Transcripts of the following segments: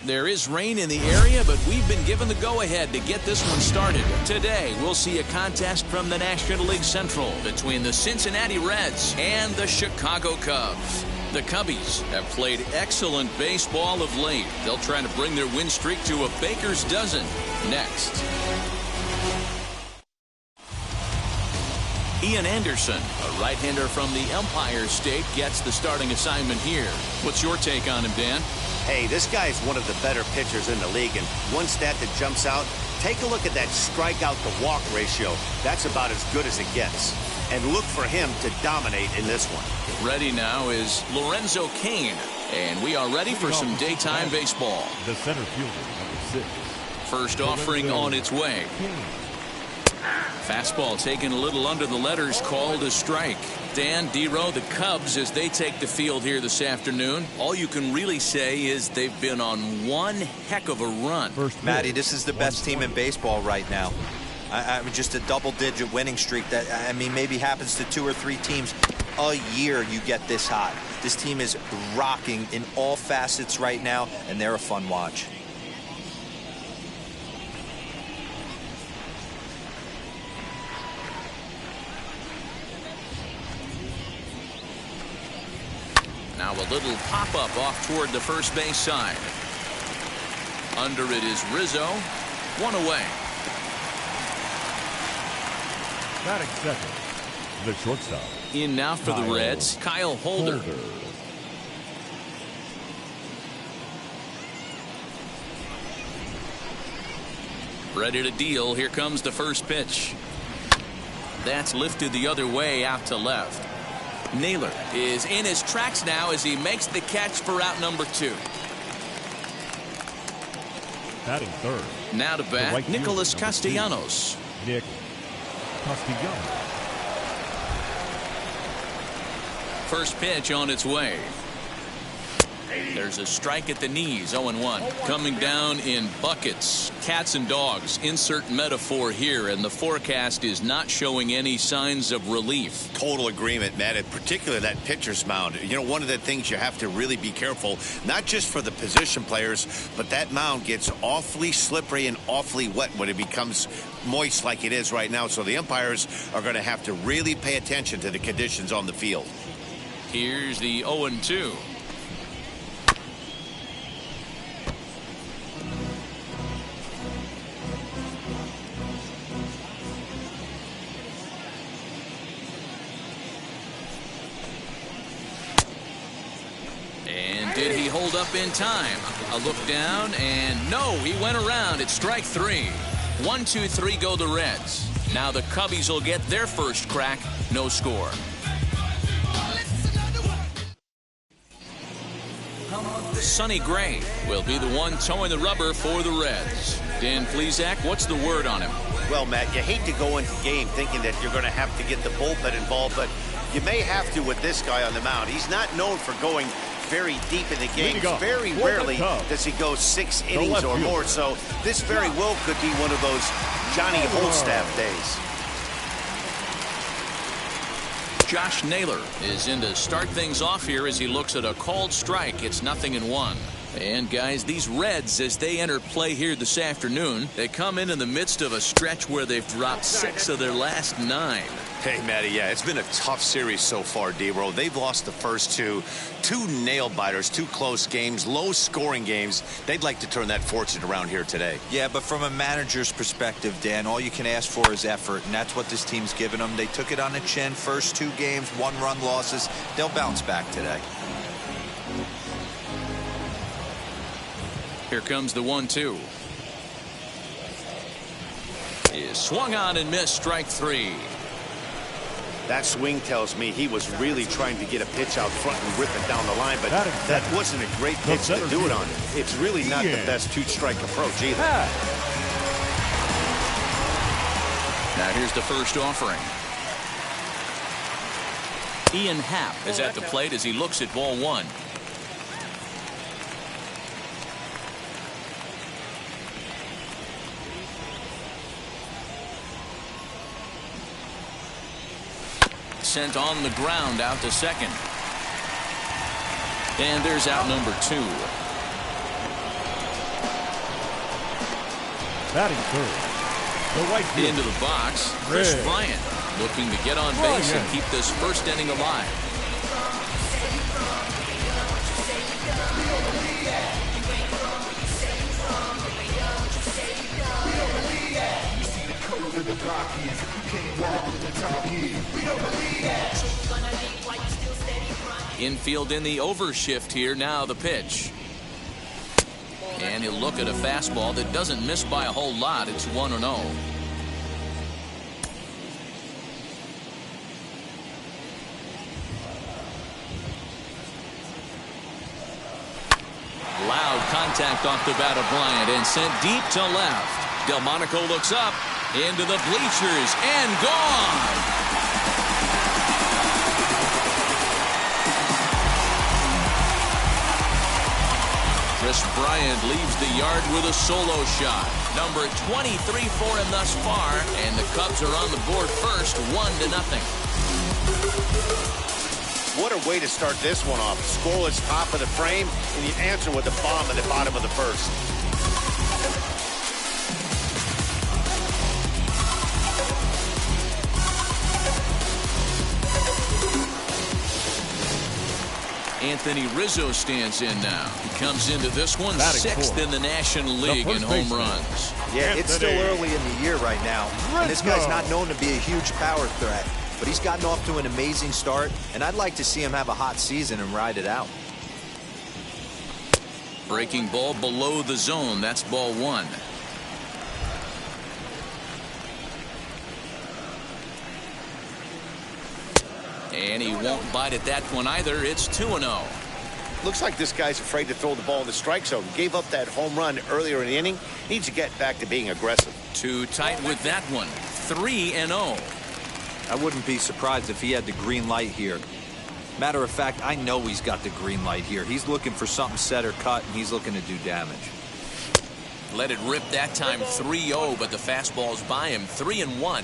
There is rain in the area, but we've been given the go-ahead to get this one started. Today, we'll see a contest from the National League Central between the Cincinnati Reds and the Chicago Cubs. The Cubbies have played excellent baseball of late. They'll try to bring their win streak to a baker's dozen next. Ian Anderson, a right-hander from the Empire State, gets the starting assignment here. What's your take on him, Dan? Hey, this guy is one of the better pitchers in the league, and one stat that jumps out, take a look at that strikeout to walk ratio. That's about as good as it gets. And look for him to dominate in this one. Ready now is Lorenzo Cain, and we are ready for some daytime baseball. The center fielder, #6. First offering on its way. Fastball taken a little under the letters, called a strike. Dan, D-Row, the Cubs, as they take the field here this afternoon, all you can really say is they've been on one heck of a run. Matty, this is the best team in baseball right now. I mean, just a double-digit winning streak that, I mean, maybe happens to 2 or 3 teams a year. You get this hot. This team is rocking in all facets right now, and they're a fun watch. Now a little pop-up off toward the first base side. Under it is Rizzo. 1 away. Batting second, the shortstop. In now for the Reds, Kyle Holder. Ready to deal. Here comes the first pitch. That's lifted the other way out to left. Naylor is in his tracks now as he makes the catch for out number 2. Batting third. Now to bat, right Nicholas fielder, Castellanos. Nick Castellanos. First pitch on its way. There's a strike at the knees, 0-1. Coming down in buckets, cats and dogs, insert metaphor here, and the forecast is not showing any signs of relief. Total agreement, Matt, in particular that pitcher's mound. You know, one of the things you have to really be careful, not just for the position players, but that mound gets awfully slippery and awfully wet when it becomes moist like it is right now. So the umpires are going to have to really pay attention to the conditions on the field. Here's the 0-2. Did he hold up in time? A look down, and no, he went around. It's strike 3. 1, 2, 3 go the Reds. Now the Cubbies will get their first crack. No score. Sonny Gray will be the one towing the rubber for the Reds. Dan Plesac, what's the word on him? Well, Matt, you hate to go into the game thinking that you're going to have to get the bullpen involved, but you may have to with this guy on the mound. He's not known for going very deep in the game. Very rarely does he go 6 innings or more, so this very well could be one of those Johnny Holstaff days. Josh Naylor is in to start things off here as he looks at a called strike. It's 0-1. And guys, these Reds, as they enter play here this afternoon, they come in the midst of a stretch where they've dropped 6 of their last 9. Hey, Matty, yeah, it's been a tough series so far, D-Row. They've lost the first 2 nail-biters, 2 close games, low-scoring games. They'd like to turn that fortune around here today. Yeah, but from a manager's perspective, Dan, all you can ask for is effort, and that's what this team's given them. They took it on the chin. First 2 games, 1-run losses. They'll bounce back today. Here comes the 1-2. Is swung on and missed, strike 3. That swing tells me he was really trying to get a pitch out front and rip it down the line, but that wasn't a great pitch to do it on. It's really not the best 2-strike approach either. Now here's the first offering. Ian Happ is at the plate as he looks at ball 1. Sent on the ground out to second. And there's out number 2. Batting third. The right fielder. Into the box, Chris Red. Bryant looking to get on base and keep this first inning alive. Infield in the overshift here. Now the pitch. And he'll look at a fastball that doesn't miss by a whole lot. It's 1-0. Loud contact off the bat of Bryant and sent deep to left. Delmonico looks up into the bleachers and gone. Chris Bryant leaves the yard with a solo shot. Number 23 for him thus far, and the Cubs are on the board first, 1-0. What a way to start this one off. Scoreless top of the frame, and you answer with a bomb at the bottom of the first. Anthony Rizzo stands in now. He comes into this one sixth in the National League in home runs. Yeah, it's still early in the year right now. And this guy's not known to be a huge power threat. But he's gotten off to an amazing start, and I'd like to see him have a hot season and ride it out. Breaking ball below the zone. That's ball one. And he won't bite at that one either. It's 2-0. Looks like this guy's afraid to throw the ball in the strike zone. Gave up that home run earlier in the inning. Needs to get back to being aggressive. Too tight with that one. 3-0. I wouldn't be surprised if he had the green light here. Matter of fact, I know he's got the green light here. He's looking for something set or cut, and he's looking to do damage. Let it rip that time. 3-0, but the fastball's by him. 3-1.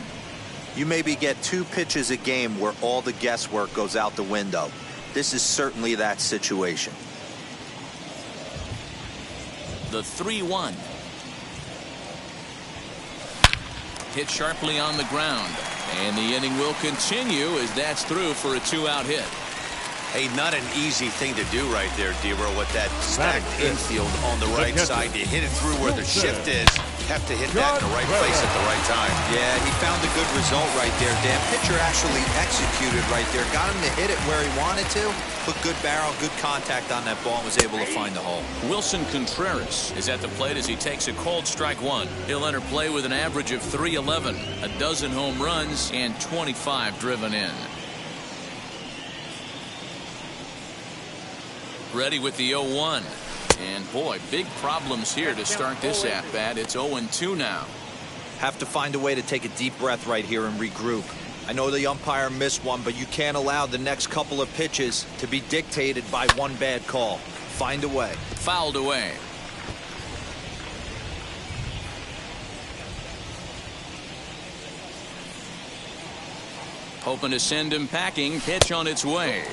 You maybe get 2 pitches a game where all the guesswork goes out the window. This is certainly that situation. The 3-1. Hit sharply on the ground. And the inning will continue as that's through for a 2-out hit. Hey, not an easy thing to do right there, D-Row, with that stacked infield on the right side. To hit it through where the shift is, have to hit that in the right place at the right time. Yeah, he found a good result right there, Dan. Pitcher actually executed right there. Got him to hit it where he wanted to. Put good barrel, good contact on that ball and was able to find the hole. Wilson Contreras is at the plate as he takes a cold strike one. He'll enter play with an average of .311, a dozen home runs, and 25 driven in. Ready with the 0-1. And boy, big problems here to start this at-bat. It's 0-2 now. Have to find a way to take a deep breath right here and regroup. I know the umpire missed one, but you can't allow the next couple of pitches to be dictated by one bad call. Find a way. Fouled away. Hoping to send him packing. Pitch on its way.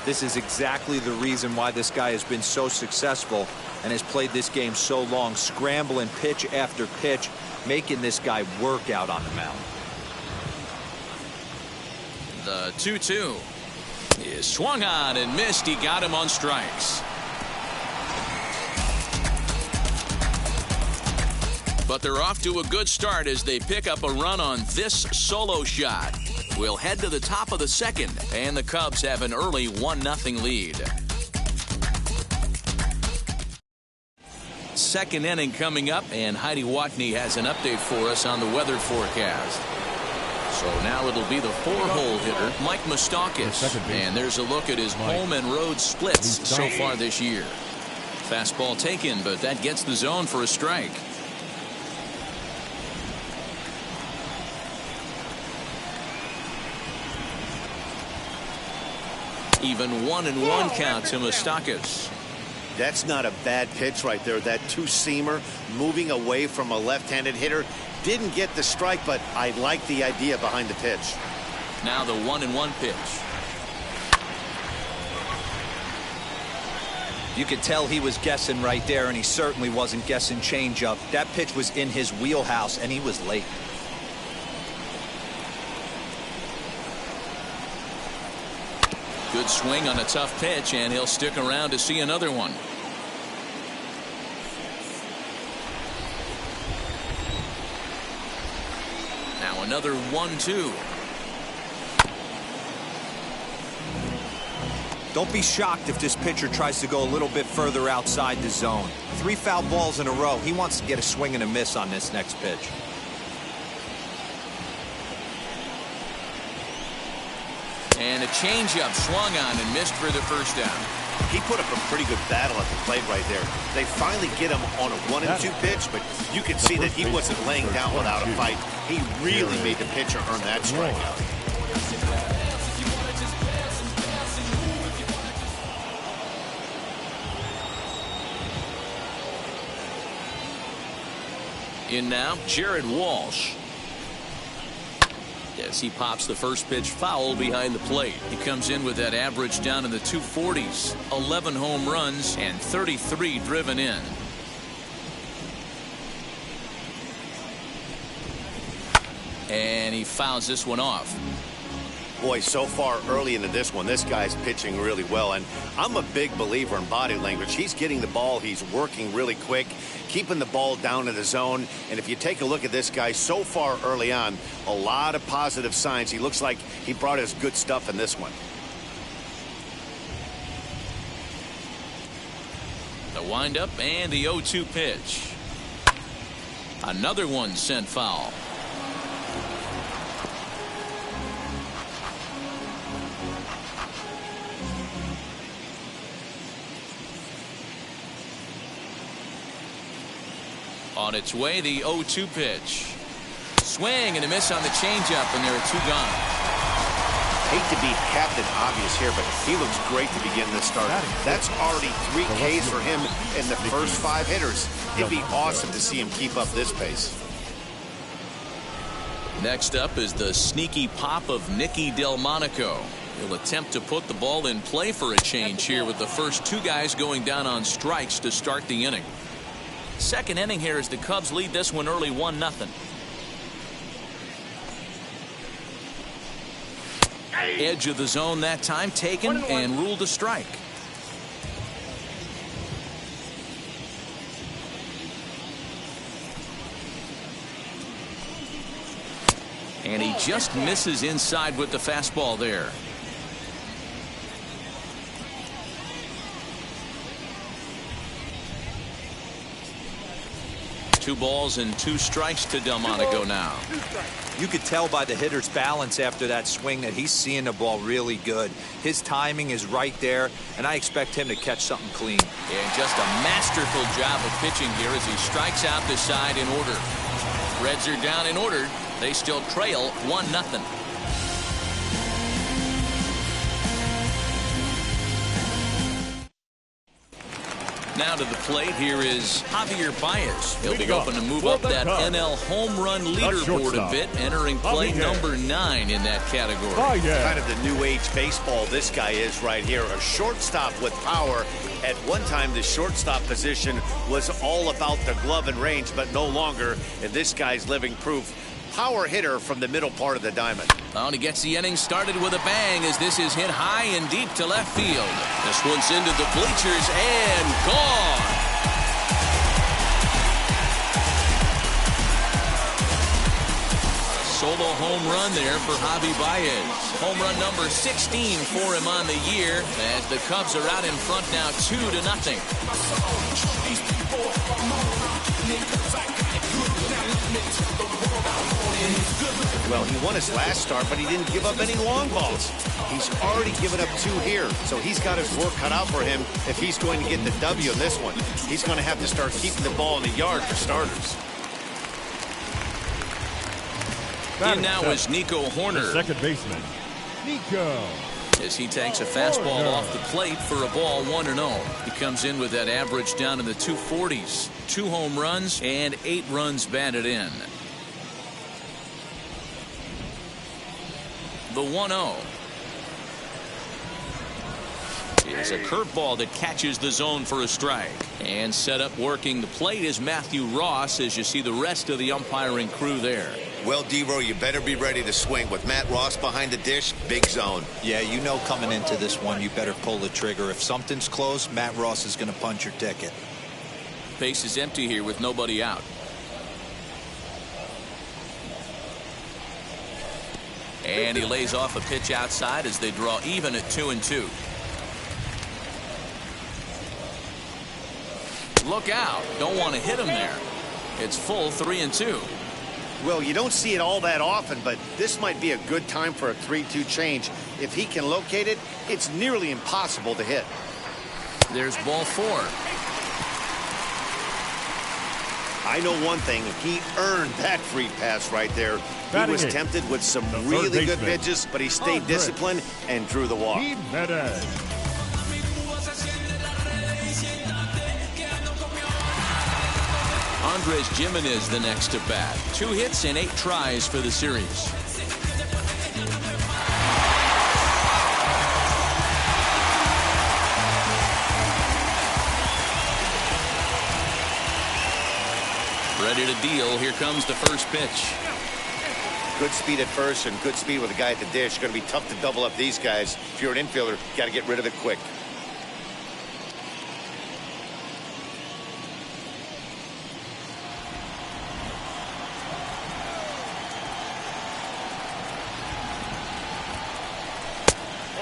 This is exactly the reason why this guy has been so successful and has played this game so long, scrambling pitch after pitch, making this guy work out on the mound. The 2-2 is swung on and missed. He got him on strikes. But they're off to a good start as they pick up a run on this solo shot. We'll head to the top of the second, and the Cubs have an early 1-0 lead. Second inning coming up, and Heidi Watney has an update for us on the weather forecast. So now it'll be the 4-hole hitter, Mike Moustakas, and there's a look at his home and road splits so far this year. Fastball taken, but that gets the zone for a strike. Even 1-1 count to Moustakas. That's not a bad pitch right there. That two-seamer moving away from a left-handed hitter. Didn't get the strike, but I like the idea behind the pitch. Now the 1-1 pitch. You could tell he was guessing right there, and he certainly wasn't guessing changeup. That pitch was in his wheelhouse, and he was late. Good swing on a tough pitch, and he'll stick around to see another one. Now another 1-2. Don't be shocked if this pitcher tries to go a little bit further outside the zone. 3 foul balls in a row. He wants to get a swing and a miss on this next pitch. And a changeup swung on and missed for the first down. He put up a pretty good battle at the plate right there. They finally get him on a 1-2 pitch, but you could see that he wasn't laying down without a fight. He really made the pitcher earn that strikeout. In now, Jared Walsh. As he pops the first pitch foul behind the plate. He comes in with that average down in the 240s. 11 home runs and 33 driven in. And he fouls this one off. Boy, so far early into this one, this guy's pitching really well. And I'm a big believer in body language. He's getting the ball. He's working really quick, keeping the ball down in the zone. And if you take a look at this guy so far early on, a lot of positive signs. He looks like he brought his good stuff in this one. The windup and the 0-2 pitch. Another one sent foul. On its way, the 0-2 pitch. Swing and a miss on the changeup, and there are 2 gone. Hate to be Captain Obvious here, but he looks great to begin this start. That's already 3 Ks for him in the first 5 hitters. It'd be awesome to see him keep up this pace. Next up is the sneaky pop of Nicky Delmonico. He'll attempt to put the ball in play for a change here with the first 2 guys going down on strikes to start the inning. Second inning here as the Cubs lead this one early 1-0. Edge of the zone that time taken and ruled a strike. And he just misses inside with the fastball there. 2 balls and 2 strikes to Delmonico now. You could tell by the hitter's balance after that swing that he's seeing the ball really good. His timing is right there, and I expect him to catch something clean. And just a masterful job of pitching here as he strikes out the side in order. Reds are down in order. They still trail 1-0. Now to the plate, here is Javier Baez. He'll be hoping to move up that NL home run leaderboard a bit, entering play number 9 in that category. Kind of the new age baseball this guy is right here. A shortstop with power. At one time, the shortstop position was all about the glove and range, but no longer. And this guy's living proof. Power hitter from the middle part of the diamond. Well, and he gets the inning started with a bang as this is hit high and deep to left field. This one's into the bleachers and gone. Solo home run there for Javi Baez. Home run number 16 for him on the year as the Cubs are out in front now 2-0. Well, he won his last start, but he didn't give up any long balls. He's already given up 2 here, so he's got his work cut out for him if he's going to get the W in this one. He's going to have to start keeping the ball in the yard for starters. In now is Nico Horner. The second baseman, Nico as he takes a fastball off the plate for a ball 1-0. He comes in with that average down in the 240s. 2 home runs and 8 runs batted in. The 1-0 is a curveball that catches the zone for a strike. And set up working the plate is Matthew Ross, as you see the rest of the umpiring crew there. Well, D-Row, you better be ready to swing. With Matt Ross behind the dish, big zone. Yeah, you know coming into this one, you better pull the trigger. If something's close, Matt Ross is going to punch your ticket. Base is empty here with nobody out. And he lays off a pitch outside as they draw even at 2-2. Look out. Don't want to hit him there. It's full 3-2. Well, you don't see it all that often, but this might be a good time for a 3-2 change. If he can locate it, it's nearly impossible to hit. There's ball 4. I know one thing. He earned that free pass right there. He was tempted with some really good pitches, but he stayed disciplined and drew the walk. Andres Gimenez the next to bat. 2 hits and 8 tries for the series. Ready to deal. Here comes the first pitch. Good speed at first and good speed with the guy at the dish. Going to be tough to double up these guys. If you're an infielder, got to get rid of it quick.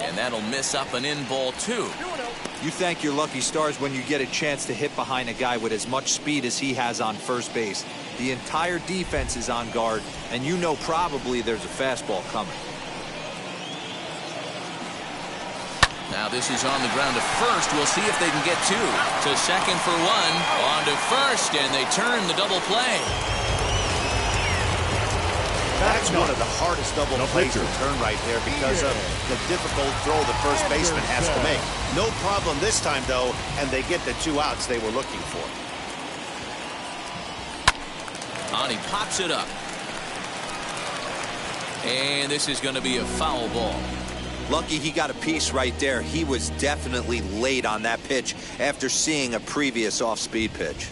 And that'll miss up and in ball 2. You thank your lucky stars when you get a chance to hit behind a guy with as much speed as he has on first base. The entire defense is on guard, and you know probably there's a fastball coming. Now this is on the ground to first. We'll see if they can get 2. To second for 1. On to first, and they turn the double play. That's one of the hardest double plays to turn right there because of the difficult throw the first baseman has to make. No problem this time, though, and they get the 2 outs they were looking for. And he pops it up. And this is going to be a foul ball. Lucky he got a piece right there. He was definitely late on that pitch after seeing a previous off-speed pitch.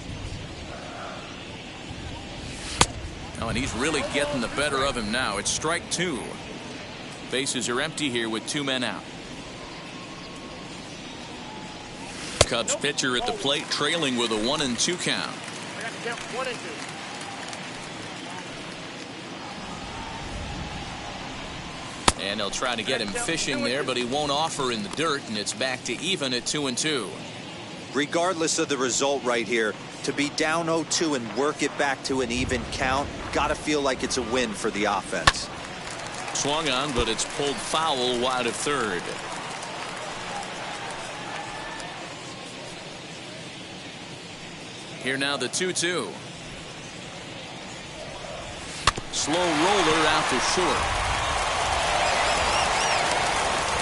Oh, and he's really getting the better of him now. It's strike 2. Bases are empty here with 2 men out. Cubs pitcher at the plate, trailing with a 1-2 count. And they'll try to get him fishing there, but he won't offer in the dirt, and it's back to even at 2-2. Regardless of the result right here, to be down 0-2 and work it back to an even count, gotta feel like it's a win for the offense. Swung on, but it's pulled foul wide of third. Here now the 2-2. Slow roller out to short.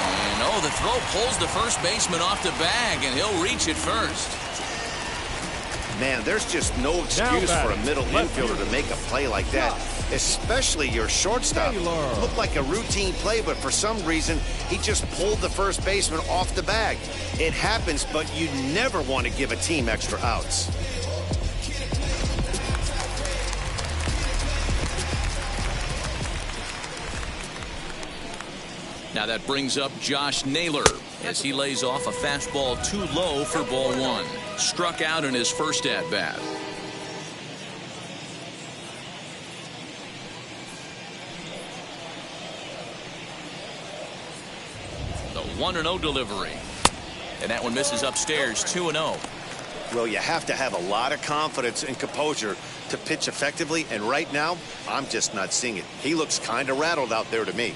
And oh, the throw pulls the first baseman off the bag, and he'll reach it first. Man, there's just no excuse for a middle infielder to make a play like that, especially your shortstop. It looked like a routine play, but for some reason, he just pulled the first baseman off the bag. It happens, but you never want to give a team extra outs. Now that brings up Josh Naylor as he lays off a fastball too low for ball 1. Struck out in his first at-bat. The 1-0 delivery. And that one misses upstairs, 2-0. Well, you have to have a lot of confidence and composure to pitch effectively, and right now, I'm just not seeing it. He looks kind of rattled out there to me.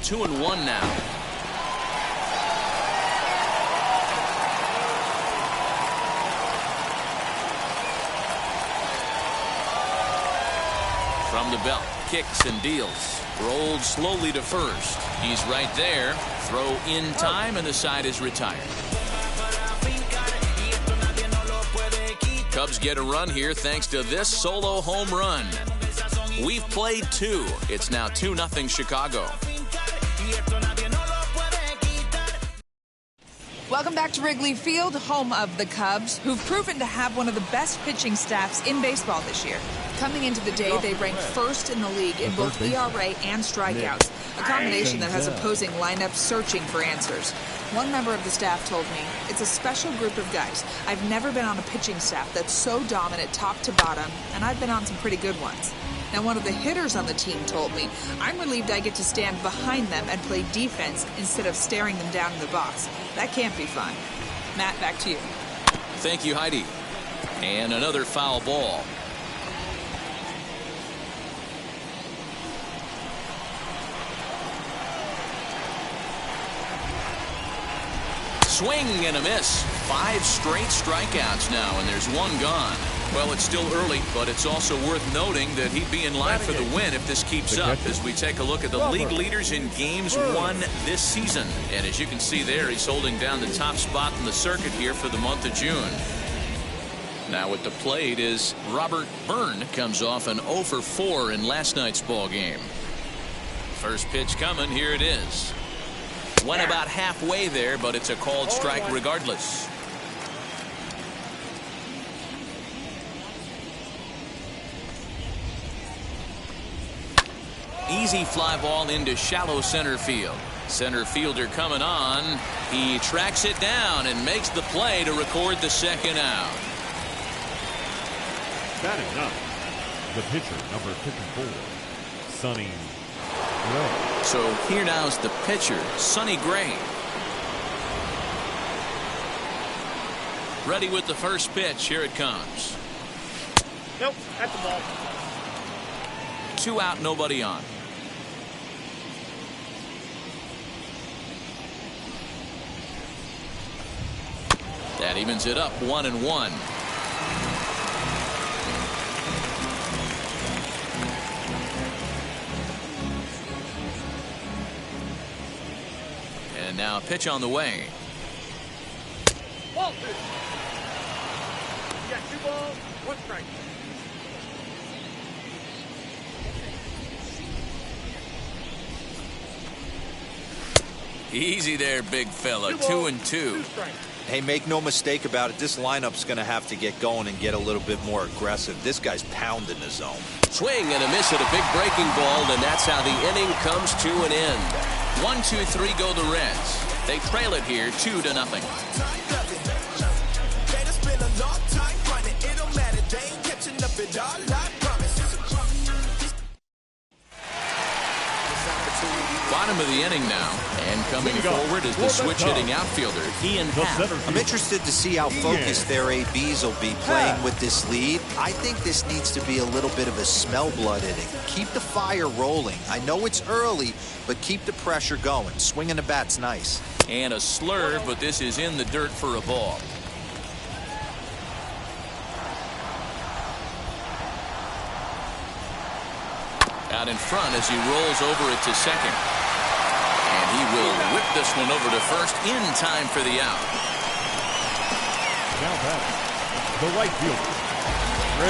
2-1 now. From the belt, kicks and deals. Rolled slowly to first. He's right there. Throw in time, and the side is retired. Cubs get a run here thanks to this solo home run. We've played 2. It's now 2-0 Chicago. Welcome back to Wrigley Field, home of the Cubs, who've proven to have one of the best pitching staffs in baseball this year. Coming into the day, they ranked first in the league in both ERA and strikeouts, a combination that has opposing lineups searching for answers. One member of the staff told me, "It's a special group of guys. I've never been on a pitching staff that's so dominant top to bottom, and I've been on some pretty good ones." Now, one of the hitters on the team told me, "I'm relieved I get to stand behind them and play defense instead of staring them down in the box. That can't be fun." Matt, back to you. Thank you, Heidi. And another foul ball. Swing and a miss. 5 straight strikeouts now, and there's 1 gone. Well, it's still early, but it's also worth noting that he'd be in line for the win if this keeps up as we take a look at the league leaders in games won this season. And as you can see there, he's holding down the top spot in the circuit here for the month of June. Now at the plate is Robert Byrne. Comes off an 0 for 4 in last night's ball game. First pitch coming. Here it is. Went about halfway there, but it's a called strike regardless. Easy fly ball into shallow center field. Center fielder coming on. He tracks it down and makes the play to record the second out. Batting up, the pitcher, number 54, Sonny Gray. So here now's the pitcher, Sonny Gray. Ready with the first pitch. Here it comes. Nope, that's the ball. 2 out, nobody on. That evens it up, 1-1. And now a pitch on the way. Ball 2. You got 2 balls, 1 strike. Easy there, big fella. 2-2. Hey, make no mistake about it. This lineup's going to have to get going and get a little bit more aggressive. This guy's pounding the zone. Swing and a miss at a big breaking ball, and that's how the inning comes to an end. 1-2-3 go the Reds. They trail it here 2-0. Bottom of the inning now, and coming forward is the switch-hitting outfielder, Ian Happ. I'm interested to see how focused their ABs will be playing with this lead. I think this needs to be a little bit of a smell blood inning. Keep the fire rolling. I know it's early, but keep the pressure going. Swinging the bat's nice. And a slurve, but this is in the dirt for a ball. Out in front as he rolls over it to second. And he will whip this one over to first in time for the out. Now batting, the right fielder.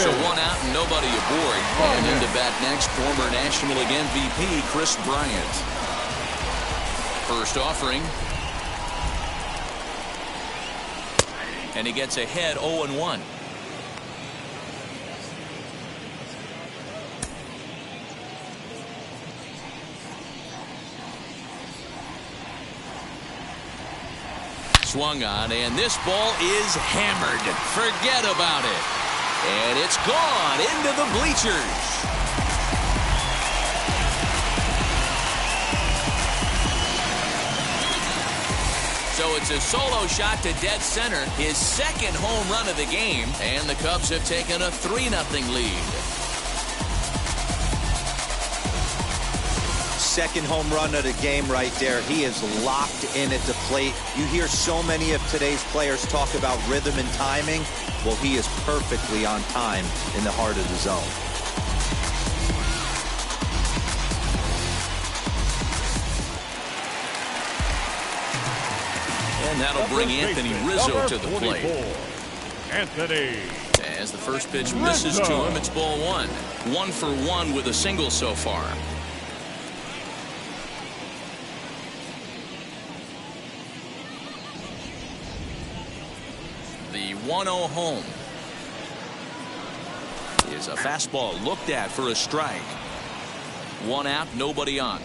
So 1 out and nobody aboard. And into bat next, former National League MVP Chris Bryant. First offering. And he gets ahead 0-1. Swung on, and this ball is hammered. Forget about it. And it's gone into the bleachers. So it's a solo shot to dead center, his second home run of the game, and the Cubs have taken a 3-0 lead. Second home run of the game right there. He is locked in at the plate. You hear so many of today's players talk about rhythm and timing. Well, he is perfectly on time in the heart of the zone. And that'll bring Anthony Rizzo to the plate. Anthony. As the first pitch misses to him, it's ball one. 1 for 1 with a single so far. The 1-0 home is a fastball looked at for a strike. 1 out, nobody on.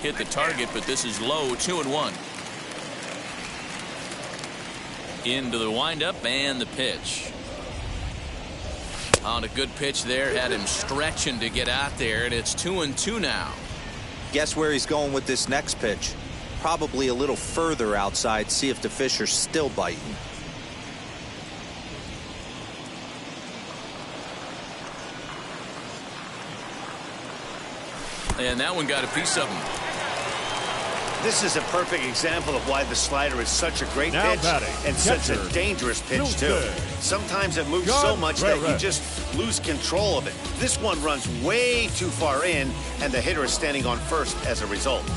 Hit the target, but this is low. 2-1. Into the windup and the pitch. On a good pitch there, had him stretching to get out there, and it's 2-2 now. Guess where he's going with this next pitch? Probably a little further outside, see if the fish are still biting. And that one got a piece of him. This is a perfect example of why the slider is such a great Now pitch batting, and such a dangerous pitch, too. Sometimes it moves so much that you just lose control of it. This one runs way too far in, and the hitter is standing on first as a result.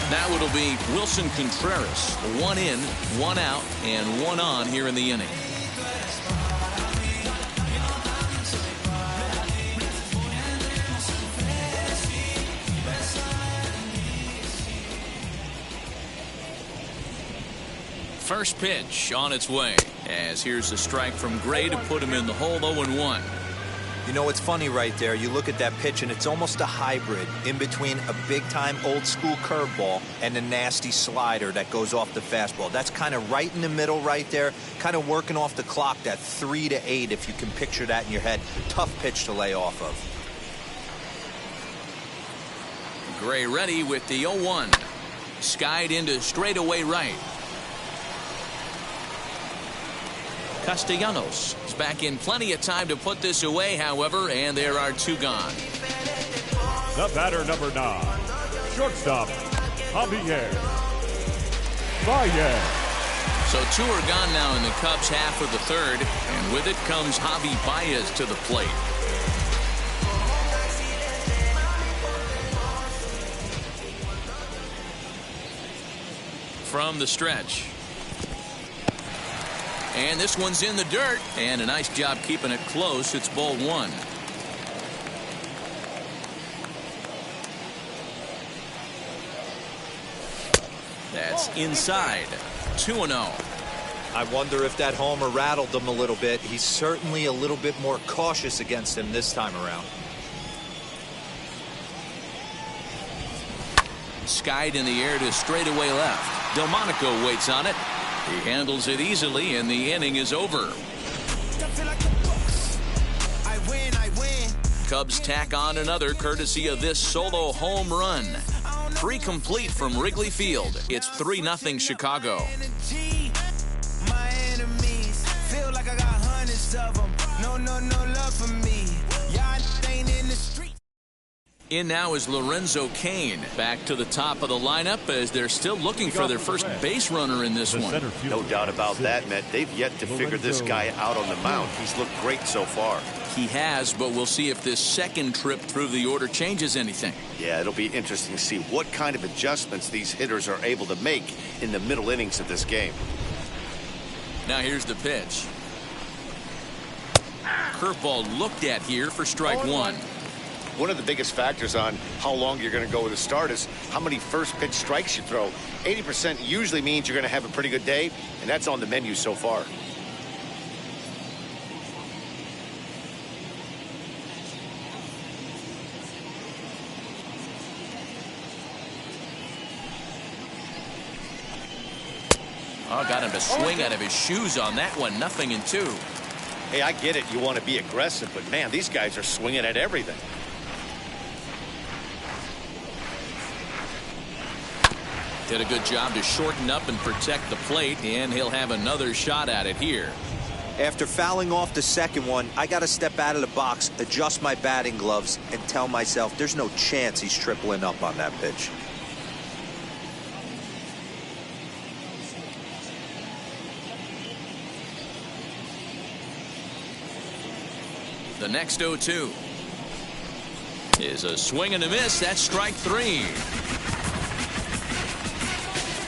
Now it'll be Wilson Contreras. 1 in, 1 out, and 1 on here in the inning. First pitch on its way, as here's a strike from Gray to put him in the hole. 0-1. You know, it's funny right there. You look at that pitch, and it's almost a hybrid in between a big-time old-school curveball and a nasty slider that goes off the fastball. That's kind of right in the middle right there, kind of working off the clock, that 3 to 8, if you can picture that in your head. Tough pitch to lay off of. Gray ready with the 0-1. Skied into straightaway right. Castellanos is back in plenty of time to put this away, however, and there are 2 gone. The batter, number 9, shortstop, Javier Baez. So 2 are gone now in the Cubs' half of the third, and with it comes Javi Baez to the plate. From the stretch. And this one's in the dirt, and a nice job keeping it close. It's ball 1. That's inside. 2-0. I wonder if that homer rattled him a little bit. He's certainly a little bit more cautious against him this time around. Skied in the air to straightaway left. Delmonico waits on it. He handles it easily, and the inning is over. Cubs tack on another courtesy of this solo home run. 3 complete from Wrigley Field. It's 3-0 Chicago. My enemies feel like I got hundreds of them. No love for me. Y'all ain't in the street. In now is Lorenzo Cain. Back to the top of the lineup as they're still looking for their first base runner in this one. No doubt about that, Matt. They've yet to figure this guy out on the mound. He's looked great so far. He has, but we'll see if this second trip through the order changes anything. Yeah, it'll be interesting to see what kind of adjustments these hitters are able to make in the middle innings of this game. Now here's the pitch. Curveball looked at here for strike 1. One of the biggest factors on how long you're going to go with a start is how many first pitch strikes you throw. 80% usually means you're going to have a pretty good day, and that's on the menu so far. Oh, got him to swing out of his shoes on that one. 0-2. Hey, I get it. You want to be aggressive, but man, these guys are swinging at everything. Did a good job to shorten up and protect the plate, and he'll have another shot at it here. After fouling off the second one, I got to step out of the box, adjust my batting gloves, and tell myself there's no chance he's tripling up on that pitch. The next 0-2. Is a swing and a miss. That's strike 3.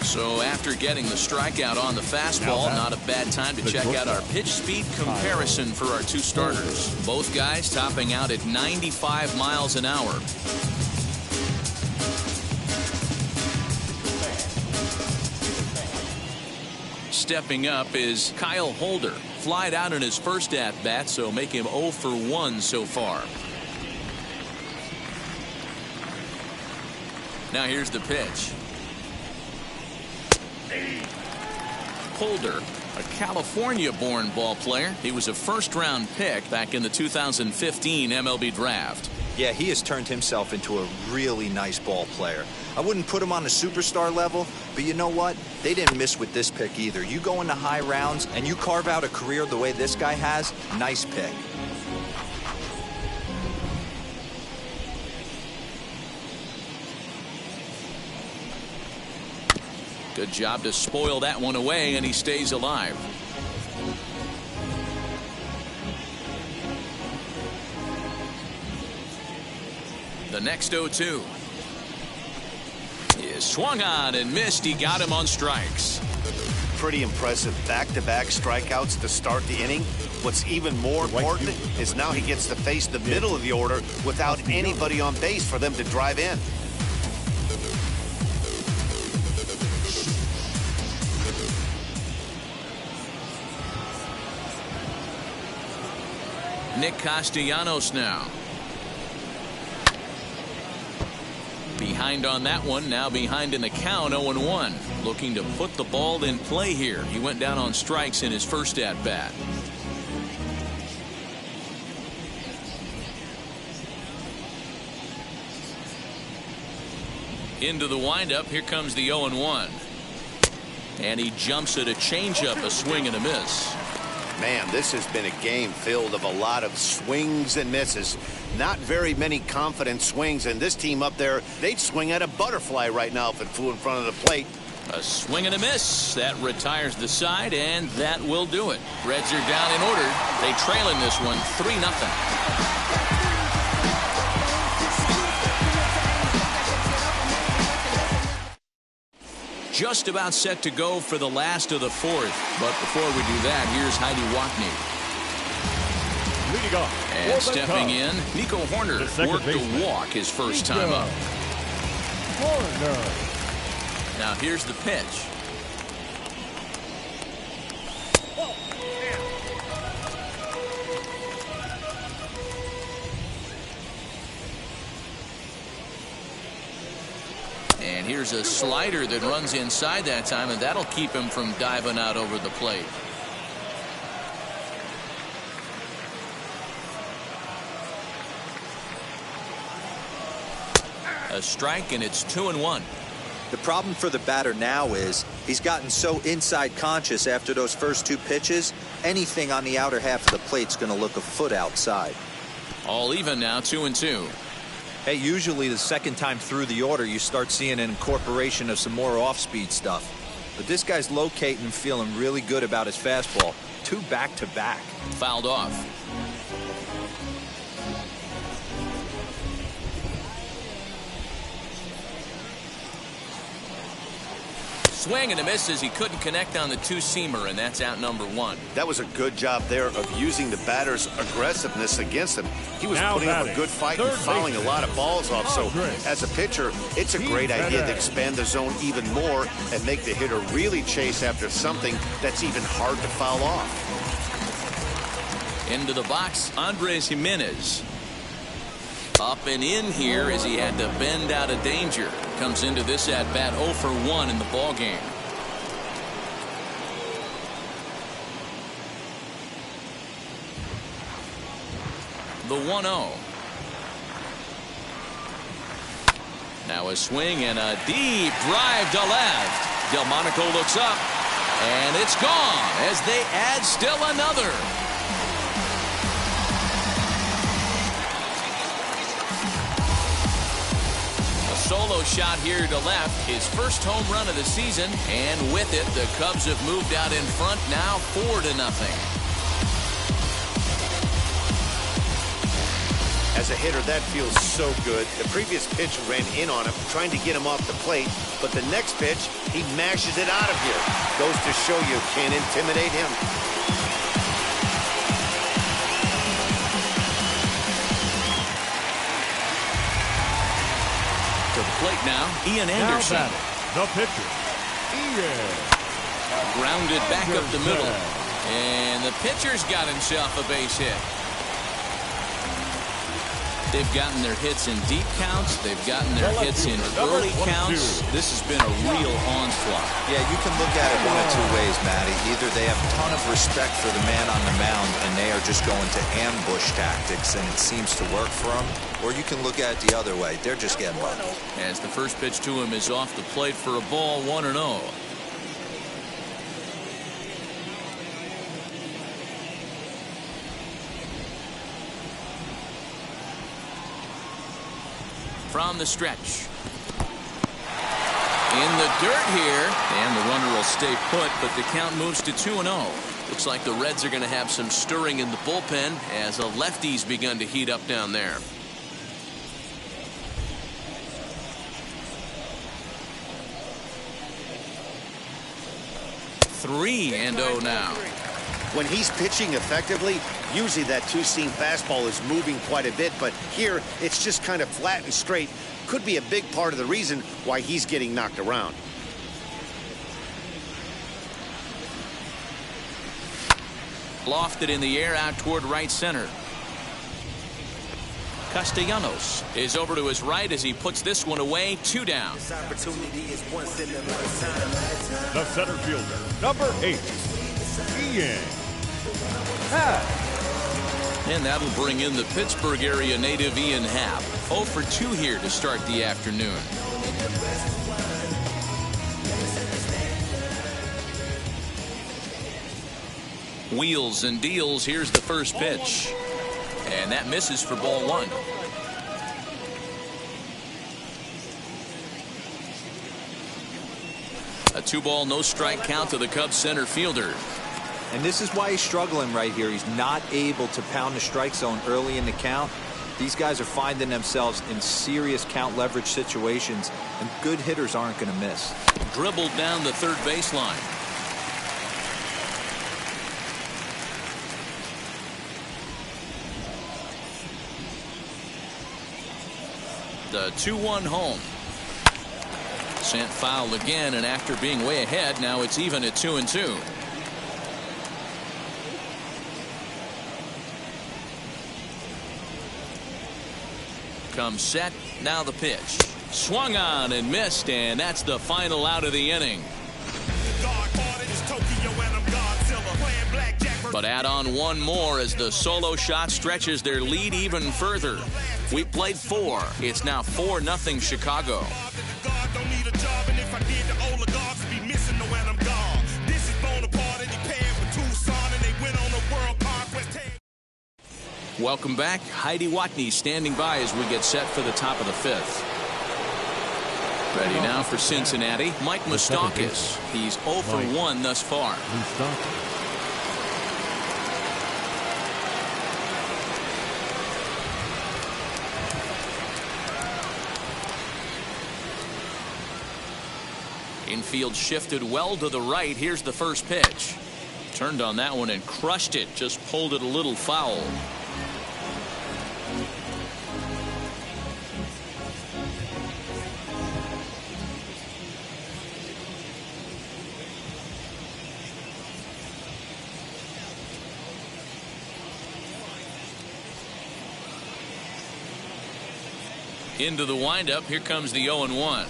So after getting the strikeout on the fastball, not a bad time to check out our pitch speed comparison for our two starters. Both guys topping out at 95 miles an hour. Stepping up is Kyle Holder. Flied out in his first at-bat, so make him 0 for 1 so far. Now here's the pitch. Holder, a California-born ball player. He was a first-round pick back in the 2015 MLB draft. Yeah, he has turned himself into a really nice ball player. I wouldn't put him on a superstar level, but you know what? They didn't miss with this pick either. You go into high rounds and you carve out a career the way this guy has, nice pick. Good job to spoil that one away, and he stays alive. The next 0-2 is swung on and missed. He got him on strikes. Pretty impressive back-to-back strikeouts to start the inning. What's even more important is now he gets to face the middle of the order without anybody on base for them to drive in. Nick Castellanos now. Behind on that one, now behind in the count, 0-1. Looking to put the ball in play here. He went down on strikes in his first at-bat. Into the windup, here comes the 0-1. And he jumps at a changeup, a swing and a miss. Man, this has been a game filled of a lot of swings and misses. Not very many confident swings, and this team up there, they'd swing at a butterfly right now if it flew in front of the plate. A swing and a miss. That retires the side, and that will do it. Reds are down in order. They trail in this one 3-0. Just about set to go for the last of the fourth. But before we do that, here's Heidi Wackney. Leading off. And stepping in, Nico Horner worked a walk his first time up. Now here's the pitch. And here's a slider that runs inside that time, and that'll keep him from diving out over the plate. A strike, and it's 2-1. The problem for the batter now is he's gotten so inside conscious after those first two pitches, anything on the outer half of the plate's going to look a foot outside. All even now, 2-2. Hey, usually the second time through the order, you start seeing an incorporation of some more off-speed stuff. But this guy's locating and feeling really good about his fastball. 2 back-to-back. Fouled off. Swing and a miss as he couldn't connect on the two-seamer, and that's out number 1. That was a good job there of using the batter's aggressiveness against him. He was putting up a good fight and fouling a lot of balls off. So as a pitcher, it's a great idea to expand the zone even more and make the hitter really chase after something that's even hard to foul off. Into the box, Andres Jimenez. Up and in here as he had to bend out of danger. Comes into this at-bat 0 for 1 in the ball game. The 1-0. Now a swing and a deep drive to left. Delmonico looks up, and it's gone as they add still another. Solo shot here to left, his first home run of the season, and with it, the Cubs have moved out in front now 4-0. As a hitter, that feels so good. The previous pitch ran in on him, trying to get him off the plate, but the next pitch, he mashes it out of here. Goes to show you, can't intimidate him. To the plate now, Ian Anderson. The pitcher, Ian. Grounded back up the middle. And the pitcher's got himself a base hit. They've gotten their hits in deep counts. They've gotten their hits in early counts. This has been a real onslaught. Yeah, you can look at it one of two ways, Matty. Either they have a ton of respect for the man on the mound and they are just going to ambush tactics and it seems to work for them. Or you can look at it the other way. They're just getting lucky. As the first pitch to him is off the plate for a ball, 1-0. From the stretch. In the dirt here. And the runner will stay put, but the count moves to 2-0. Looks like the Reds are going to have some stirring in the bullpen as a lefty's begun to heat up down there. Three and 0 now. When he's pitching effectively, usually that two-seam fastball is moving quite a bit, but here it's just kind of flat and straight. Could be a big part of the reason why he's getting knocked around. Lofted in the air out toward right center. Castellanos is over to his right as he puts this one away. 2 down. The center fielder, number 8, Ian. And that'll bring in the Pittsburgh area native Ian Happ. 0 for 2 here to start the afternoon. Wheels and deals. Here's the first pitch. And that misses for ball 1. A 2-ball, no strike count to the Cubs center fielder. And this is why he's struggling right here. He's not able to pound the strike zone early in the count. These guys are finding themselves in serious count leverage situations, and good hitters aren't going to miss. Dribbled down the third baseline. The 2-1 home. Sent foul again, and after being way ahead, now it's even at 2-2. Comes set. Now the pitch. Swung on and missed, and that's the final out of the inning. But add on one more as the solo shot stretches their lead even further. We played 4. It's now 4-0 Chicago. Welcome back. Heidi Watney standing by as we get set for the top of the 5th. Ready now for Cincinnati, Mike Moustakas. He's 0 for 1 thus far. Infield shifted well to the right. Here's the first pitch. Turned on that one and crushed it. Just pulled it a little foul. Into the windup. Here comes the 0-1.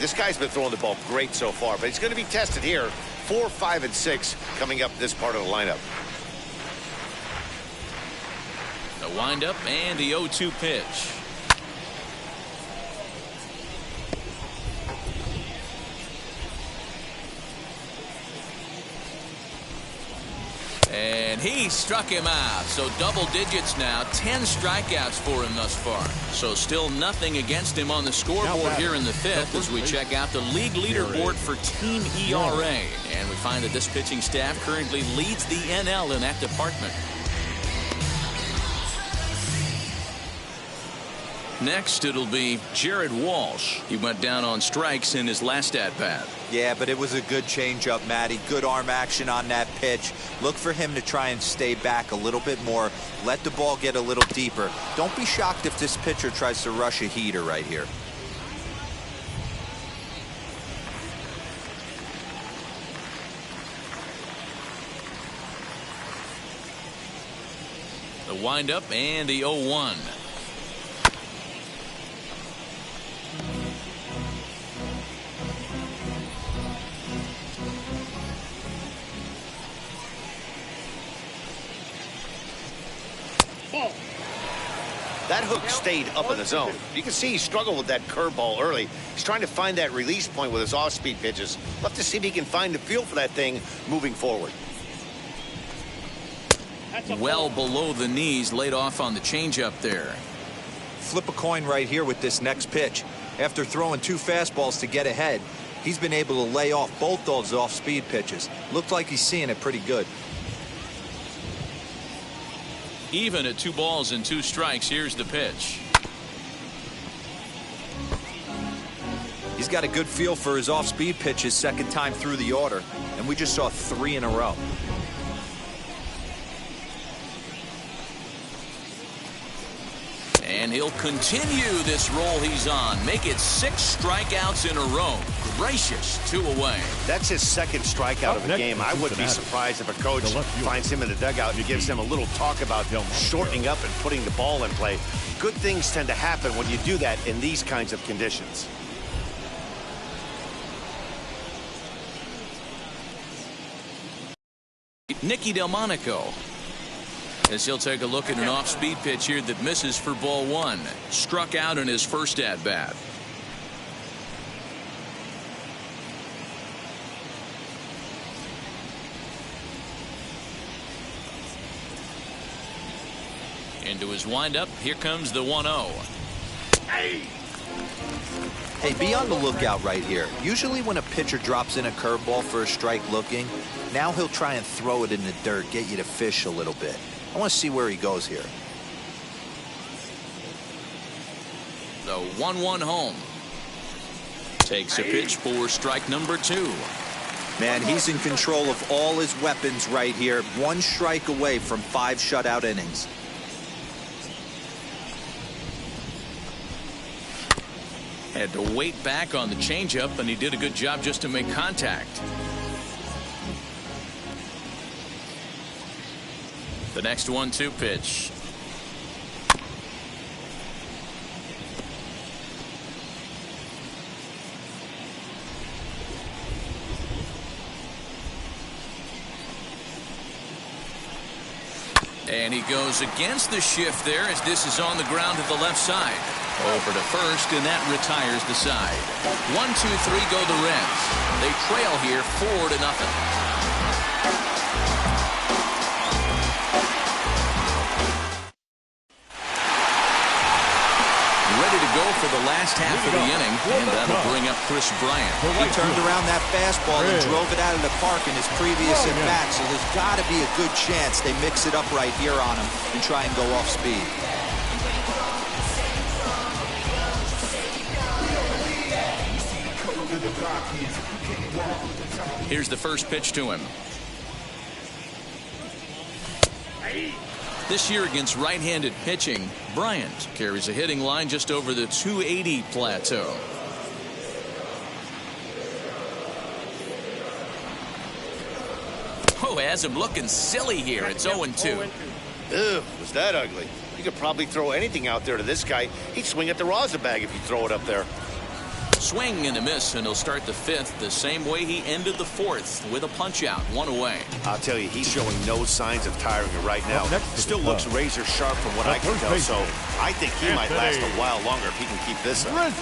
This guy's been throwing the ball great so far, but he's going to be tested here. 4, 5, and 6 coming up this part of the lineup. The windup and the 0-2 pitch. And he struck him out. So double digits now. 10 strikeouts for him thus far. So still nothing against him on the scoreboard here in the 5th as we check out the league leaderboard for team ERA. And we find that this pitching staff currently leads the NL in that department. Next, it'll be Jared Walsh. He went down on strikes in his last at-bat. Yeah, but it was a good changeup, Matty. Good arm action on that pitch. Look for him to try and stay back a little bit more. Let the ball get a little deeper. Don't be shocked if this pitcher tries to rush a heater right here. The windup and the 0-1. That hook stayed up in the zone. You can see he struggled with that curveball early. He's trying to find that release point with his off-speed pitches. Love to see if he can find the feel for that thing moving forward. Well below the knees, laid off on the changeup there. Flip a coin right here with this next pitch. After throwing 2 fastballs to get ahead, he's been able to lay off both those off-speed pitches. Looked like he's seeing it pretty good. Even at 2 balls and 2 strikes, here's the pitch. He's got a good feel for his off-speed pitches second time through the order, and we just saw 3 in a row. And he'll continue this roll he's on. Make it 6 strikeouts in a row. Gracious, 2 away. That's his second strikeout of the game. I wouldn't be surprised if a coach finds him in the dugout and gives him a little talk about shortening up and putting the ball in play. Good things tend to happen when you do that in these kinds of conditions. Nicky Delmonico, as he'll take a look at an off-speed pitch here that misses for ball 1. Struck out in his first at-bat. Into his windup, here comes the 1-0. Hey, be on the lookout right here. Usually when a pitcher drops in a curveball for a strike looking, now he'll try and throw it in the dirt, get you to fish a little bit. I want to see where he goes here. The 1-1 home. Takes a pitch for strike number 2. Man, he's in control of all his weapons right here. 1 strike away from 5 shutout innings. Had to wait back on the changeup, and he did a good job just to make contact. The next 1-2 pitch. And he goes against the shift there as this is on the ground to the left side. Over to first, and that retires the side. 1-2-3 go the Reds. They trail here 4-0. Ready to go for the last half of the inning, and that'll bring up Chris Bryant. He turned around that fastball and drove it out of the park in his previous at-bat, so there's got to be a good chance they mix it up right here on him and try and go off speed. Here's the first pitch to him. This year against right-handed pitching, Bryant carries a hitting line just over the 280 plateau. Oh, has him looking silly here. It's 0-2. Ugh, was that ugly? You could probably throw anything out there to this guy. He'd swing at the rosin bag if you throw it up there. Swing and a miss, and he'll start the 5th the same way he ended the 4th with a punch-out, 1 away. I'll tell you, he's showing no signs of tiring right now. Still looks razor sharp from what I can tell, so I think he might last a while longer if he can keep this up.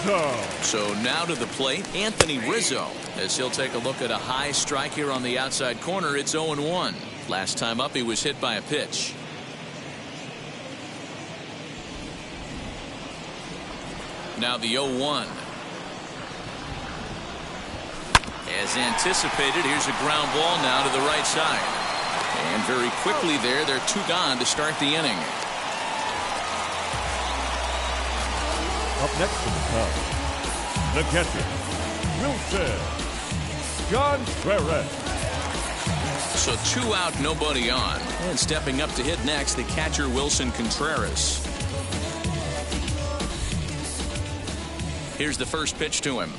So now to the plate, Anthony Rizzo, as he'll take a look at a high strike here on the outside corner. It's 0-1. Last time up, he was hit by a pitch. Now the 0-1. As anticipated, here's a ground ball now to the right side. And very quickly they're 2 gone to start the inning. Up next from the Cubs, the catcher, Wilson Contreras. So 2 out, nobody on. And stepping up to hit next, the catcher Wilson Contreras. Here's the first pitch to him.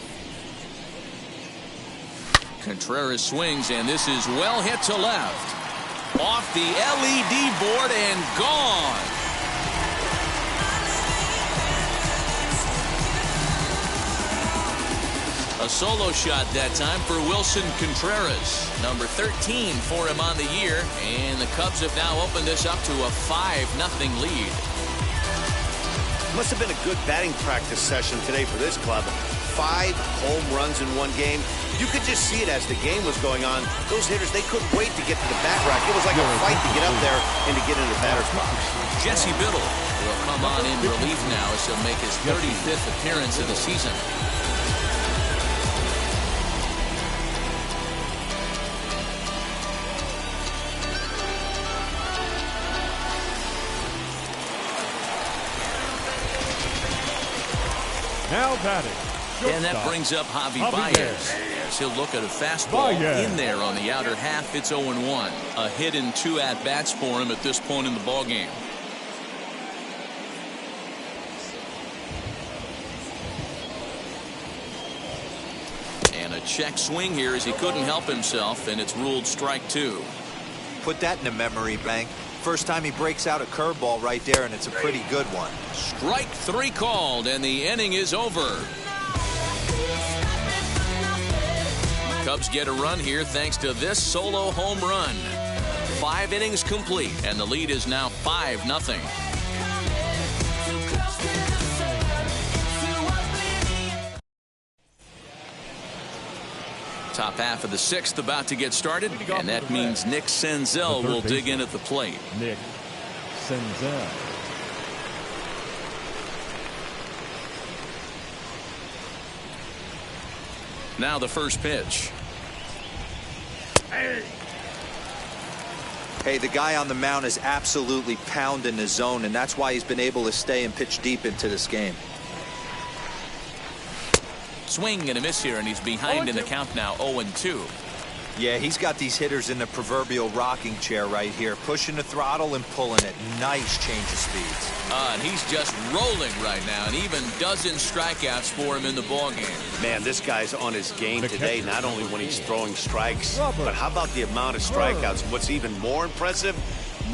Contreras swings, and this is well hit to left. Off the LED board and gone. A solo shot that time for Wilson Contreras. Number 13 for him on the year. And the Cubs have now opened this up to a 5-0 lead. Must have been a good batting practice session today for this club. 5 home runs in one game. You could just see it as the game was going on. Those hitters, they couldn't wait to get to the bat rack. It was like a fight to get up there and to get into the batter's box. Jesse Biddle will come on in relief now as he'll make his 35th appearance of the season. Now batting. And that brings up Javi Baez. As he'll look at a fastball in there on the outer half. It's 0-1. A hit in 2 at-bats for him at this point in the ballgame. And a check swing here as he couldn't help himself, and it's ruled strike 2. Put that in a memory bank. First time he breaks out a curveball right there, and it's a pretty good one. Strike 3 called, and the inning is over. Cubs get a run here thanks to this solo home run. 5 innings complete, and the lead is now 5-0. Top half of the 6th about to get started, and that means Nick Senzel will dig in at the plate. Nick Senzel. Now the first pitch. Hey, the guy on the mound is absolutely pounding the zone, and that's why he's been able to stay and pitch deep into this game. Swing and a miss here, and he's behind in the count now, 0-2. Yeah, he's got these hitters in the proverbial rocking chair right here, pushing the throttle and pulling it. Nice change of speeds. And he's just rolling right now, and even dozen strikeouts for him in the ballgame. Man, this guy's on his game today, not only when he's throwing strikes, but how about the amount of strikeouts? What's even more impressive,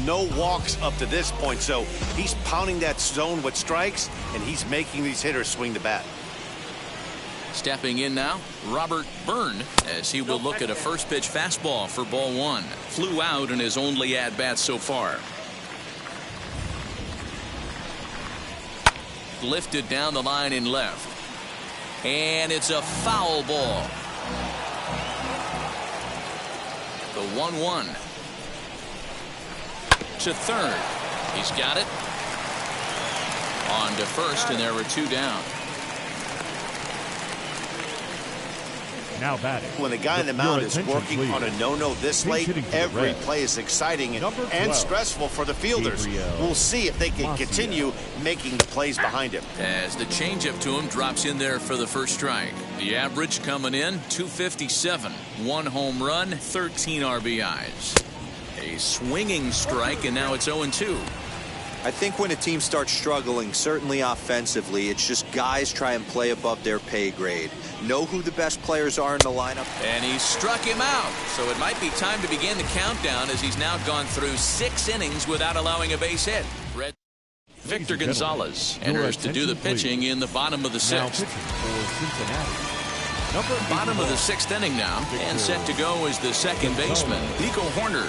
no walks up to this point. So he's pounding that zone with strikes, and he's making these hitters swing the bat. Stepping in now, Robert Byrne, as he will look at a first pitch fastball for ball 1. Flew out in his only at-bat so far. Lifted down the line in left. And it's a foul ball. The 1-1. To third. He's got it. On to first, and there were 2 down. Now batting. When the guy in the mound is working on a no-no this late, every play is exciting and stressful for the fielders. We'll see if they can continue making the plays behind him. As the changeup to him drops in there for the first strike. The average coming in, 257. 1 home run, 13 RBIs. A swinging strike, and now it's 0-2. I think when a team starts struggling, certainly offensively, it's just guys try and play above their pay grade. Know who the best players are in the lineup. And he struck him out. So it might be time to begin the countdown as he's now gone through 6 innings without allowing a base hit. Victor Gonzalez enters to do the pitching in the bottom of the 6th. Bottom of the 6th inning now, and set to go is the second baseman, Nico Horner.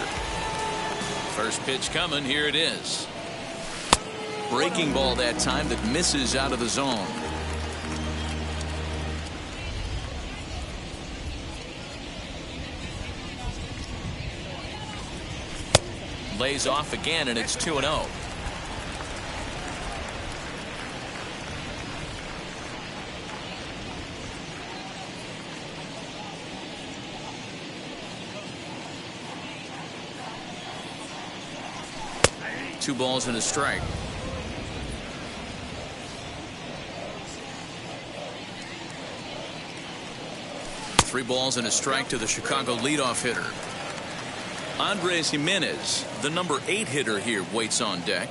First pitch coming, here it is. Breaking ball that time that misses out of the zone. Lays off again, and it's 2-0. Two balls and a strike. 3 balls and a strike to the Chicago leadoff hitter. Andres Jimenez, the number 8 hitter here, waits on deck.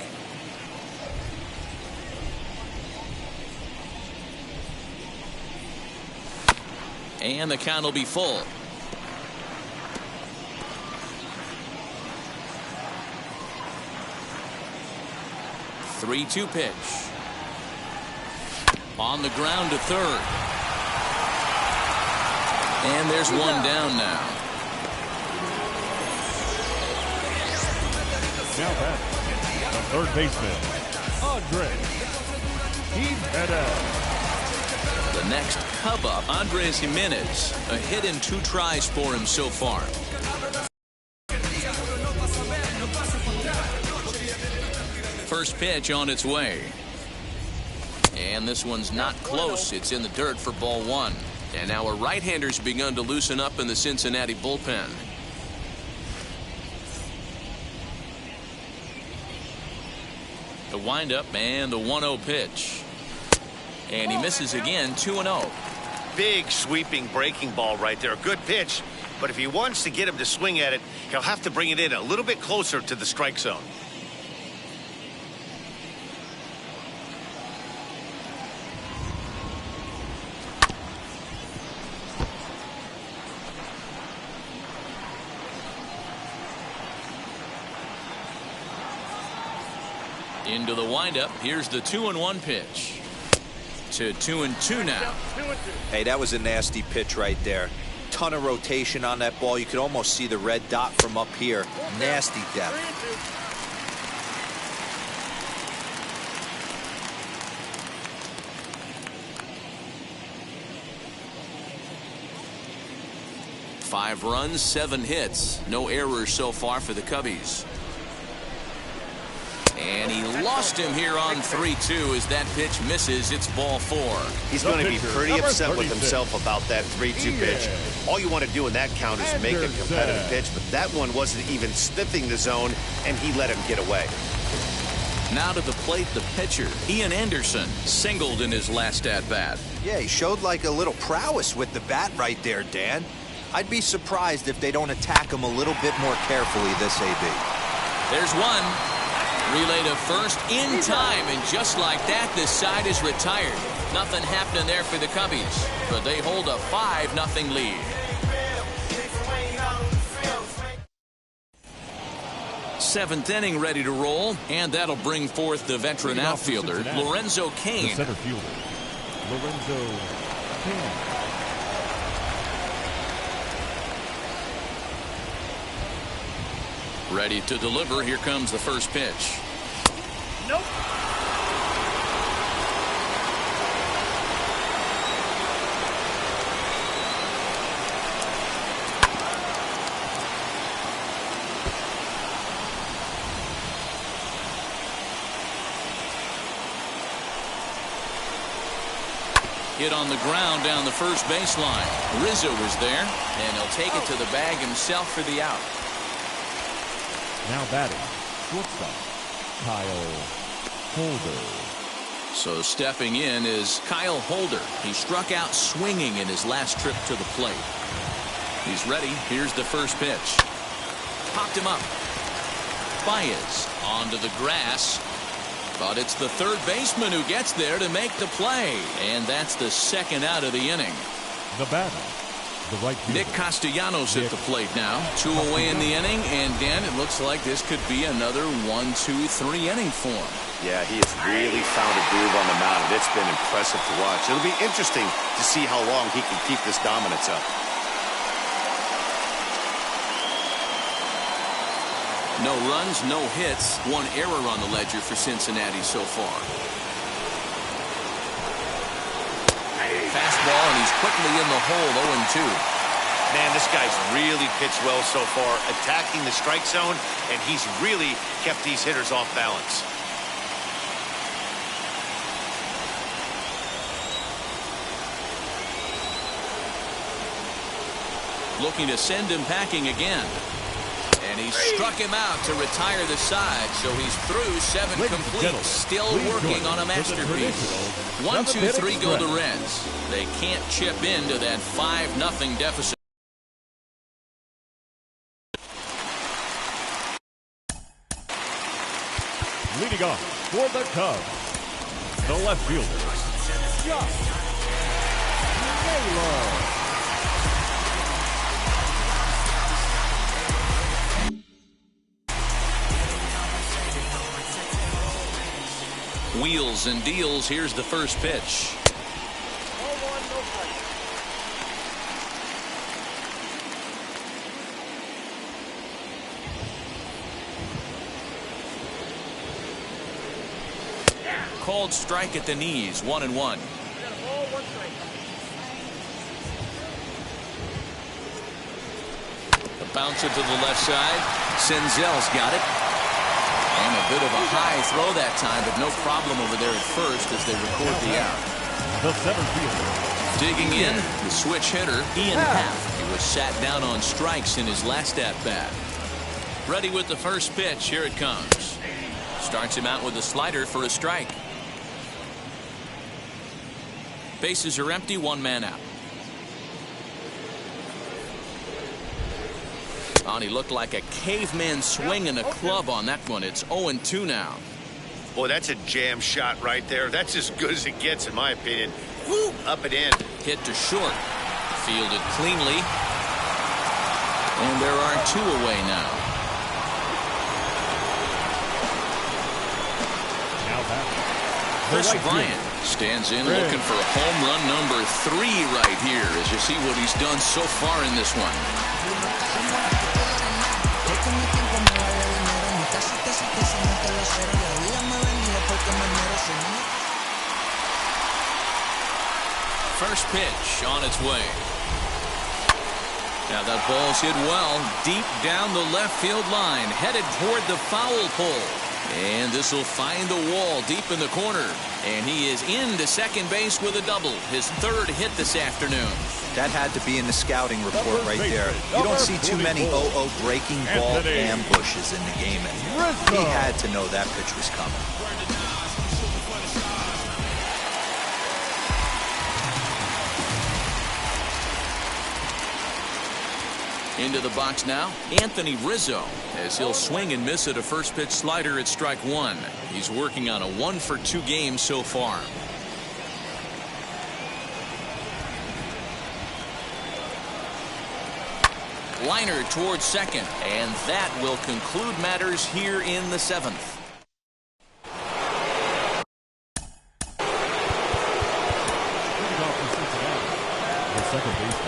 And the count will be full. Three-2 pitch. On the ground to third. And there's one down now. Now back, the third baseman, Andres Jimenez. The next Cub up, Andres Jimenez. A hit in 2 tries for him so far. First pitch on its way. And this one's not close. It's in the dirt for ball 1. And now a right-hander's begun to loosen up in the Cincinnati bullpen. The windup and the 1-0 pitch. And he misses again, 2-0. Big sweeping breaking ball right there. A good pitch. But if he wants to get him to swing at it, he'll have to bring it in a little bit closer to the strike zone. Into the windup. Here's the 2-1 pitch. To 2-2 now. Hey, that was a nasty pitch right there. Ton of rotation on that ball. You could almost see the red dot from up here. Nasty depth. 5 runs, 7 hits. No errors so far for the Cubbies. And he lost him here on 3-2 as that pitch misses. It's ball 4. He's going to be pretty upset with himself about that 3-2 pitch. All you want to do in that count is make a competitive pitch, but that one wasn't even sniffing the zone, and he let him get away. Now to the plate, the pitcher, Ian Anderson, singled in his last at-bat. Yeah, he showed like a little prowess with the bat right there, Dan. I'd be surprised if they don't attack him a little bit more carefully this AB. There's one. Relay to first in time, and just like that, this side is retired. Nothing happening there for the Cubbies, but they hold a 5-0 lead. Seventh inning ready to roll, and that'll bring forth the veteran outfielder, Lorenzo Cain. The center fielder, Lorenzo Cain. Ready to deliver. Here comes the first pitch. Nope. Hit on the ground down the first baseline. Rizzo is there, and he'll take it to the bag himself for the out. Now batting, shortstop, Kyle Holder. So stepping in is Kyle Holder. He struck out swinging in his last trip to the plate. He's ready. Here's the first pitch. Popped him up. Baez onto the grass. But it's the third baseman who gets there to make the play. And that's the second out of the inning. The batter, the right fielder, Nick Castellanos at the plate now. 2 away in the inning, and Dan, it looks like this could be another 1-2-3 inning for him. Yeah, he has really found a groove on the mound, and it's been impressive to watch. It'll be interesting to see how long he can keep this dominance up. No runs, no hits, 1 error on the ledger for Cincinnati so far. Fastball, and he's quickly in the hole, 0-2. Man, this guy's really pitched well so far, attacking the strike zone, and he's really kept these hitters off balance. Looking to send him packing again. And he struck him out to retire the side, so he's through 7 complete. Still working on a masterpiece. 1-2-3 go the Reds. They can't chip into that 5-0 deficit. Leading off for the Cubs, the left fielder, Josh Taylor. Wheels and deals. Here's the first pitch. Called strike at the knees. 1-1. A bouncer to the left side. Senzel's got it. And a bit of a high throw that time, but no problem over there at first as they record the out. The center fielder. Digging in, the switch hitter, Ian Happ. He was sat down on strikes in his last at-bat. Ready with the first pitch. Here it comes. Starts him out with a slider for a strike. Bases are empty, 1 man out. He looked like a caveman swinging a club on that one. It's 0-2 now. Boy, that's a jam shot right there. That's as good as it gets, in my opinion. Woo, up and in. Hit to short. Fielded cleanly. And there are 2 away now. Chris Bryant stands in looking for home run number 3 right here as you see what he's done so far in this one. First pitch on its way. Now that ball's hit well deep down the left field line, headed toward the foul pole. And this will find the wall deep in the corner. And he is into second base with a double. His 3rd hit this afternoon. That had to be in the scouting report right there. You don't see too many breaking ball ambushes in the game anymore. He had to know that pitch was coming. Into the box now, Anthony Rizzo, as he'll swing and miss at a first pitch slider at strike 1. He's working on a 1-for-2 game so far. Liner towards second, and that will conclude matters here in the 7th. The second baseman.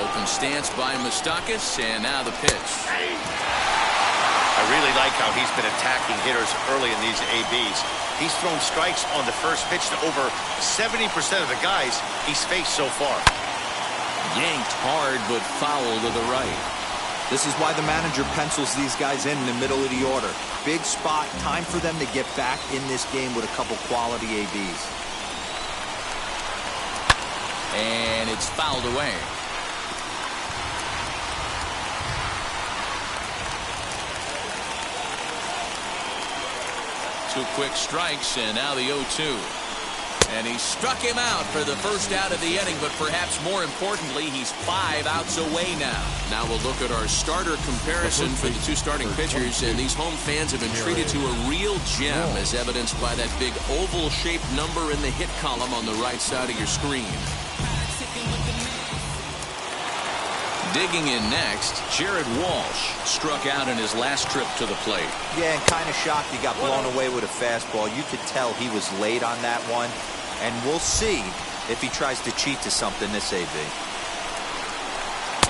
Open stance by Moustakas, and now the pitch. I really like how he's been attacking hitters early in these ABs. He's thrown strikes on the first pitch to over 70% of the guys he's faced so far. Yanked hard, but foul to the right. This is why the manager pencils these guys in the middle of the order. Big spot, time for them to get back in this game with a couple quality ABs. And it's fouled away. Two quick strikes, and now the 0-2. And he struck him out for the first out of the inning, but perhaps more importantly, he's 5 outs away now. Now we'll look at our starter comparison for the 2 starting pitchers, and these home fans have been treated to a real gem, as evidenced by that big oval-shaped number in the hit column on the right side of your screen. Digging in next, Jared Walsh struck out in his last trip to the plate. Yeah, and kind of shocked he got blown away with a fastball. You could tell he was late on that one, and we'll see if he tries to cheat to something this AB.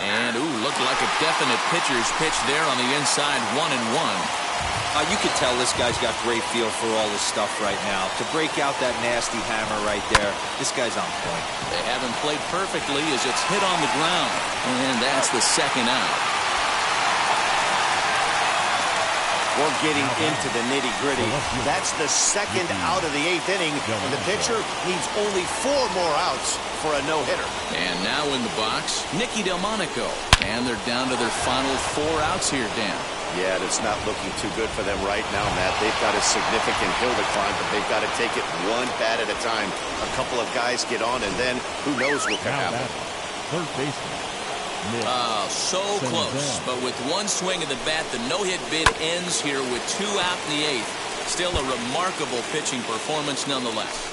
And, looked like a definite pitcher's pitch there on the inside, 1-1. You could tell this guy's got great feel for all this stuff right now. To break out that nasty hammer right there, this guy's on point. They haven't played perfectly as it's hit on the ground. And that's the second out. We're getting into the nitty-gritty. That's the second out of the 8th inning, and the pitcher needs only 4 more outs for a no-hitter. And now in the box, Nicky Delmonico. And they're down to their final 4 outs here, Dan. Yeah, it's not looking too good for them right now, Matt. They've got a significant hill to climb, but they've got to take it one bat at a time. A couple of guys get on, and then who knows what could happen. Third baseman. So close. But with one swing of the bat, the no-hit bid ends here with 2 out in the 8th. Still a remarkable pitching performance nonetheless.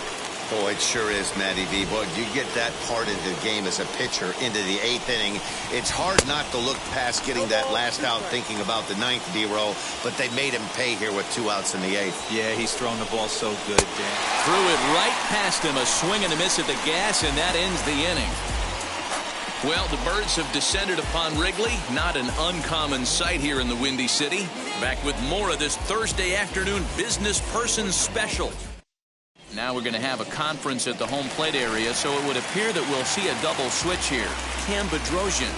Boy, it sure is, Matty V. Boy, you get that part of the game as a pitcher into the 8th inning. It's hard not to look past getting that last out thinking about the 9th, D-roll, but they made him pay here with 2 outs in the 8th. Yeah, he's throwing the ball so good, Dan. Threw it right past him, a swing and a miss at the gas, and that ends the inning. Well, the Birds have descended upon Wrigley. Not an uncommon sight here in the Windy City. Back with more of this Thursday afternoon Business Person Special. Now we're going to have a conference at the home plate area, so it would appear that we'll see a double switch here. Cam Bedrosian.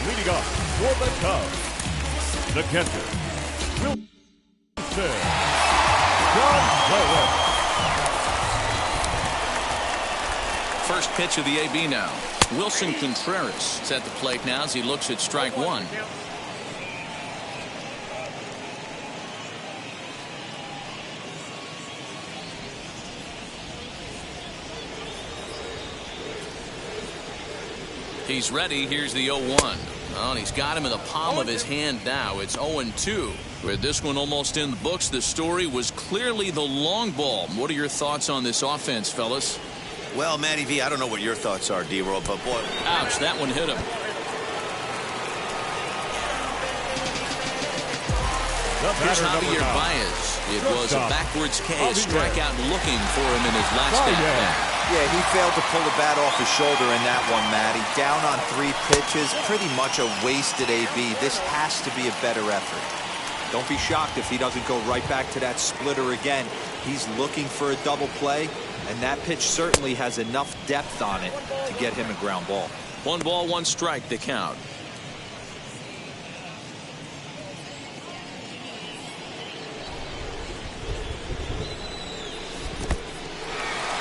Leading off for the Cubs, the catcher, Wilson Contreras. First pitch of the AB now. Wilson Contreras is at the plate now as he looks at strike 1. He's ready. Here's the 0-1. Oh, and he's got him in the palm of his hand now. It's 0-2. With this one almost in the books, the story was clearly the long ball. What are your thoughts on this offense, fellas? Well, Matty V, I don't know what your thoughts are, D-roll, but boy. Ouch, that one hit him. Here's Javier Baez. It was a backwards K, a strikeout looking for him in his last at-bat. Yeah, he failed to pull the bat off his shoulder in that one, Matty. Down on 3 pitches, pretty much a wasted AB. This has to be a better effort. Don't be shocked if he doesn't go right back to that splitter again. He's looking for a double play, and that pitch certainly has enough depth on it to get him a ground ball. 1 ball, 1 strike, the count.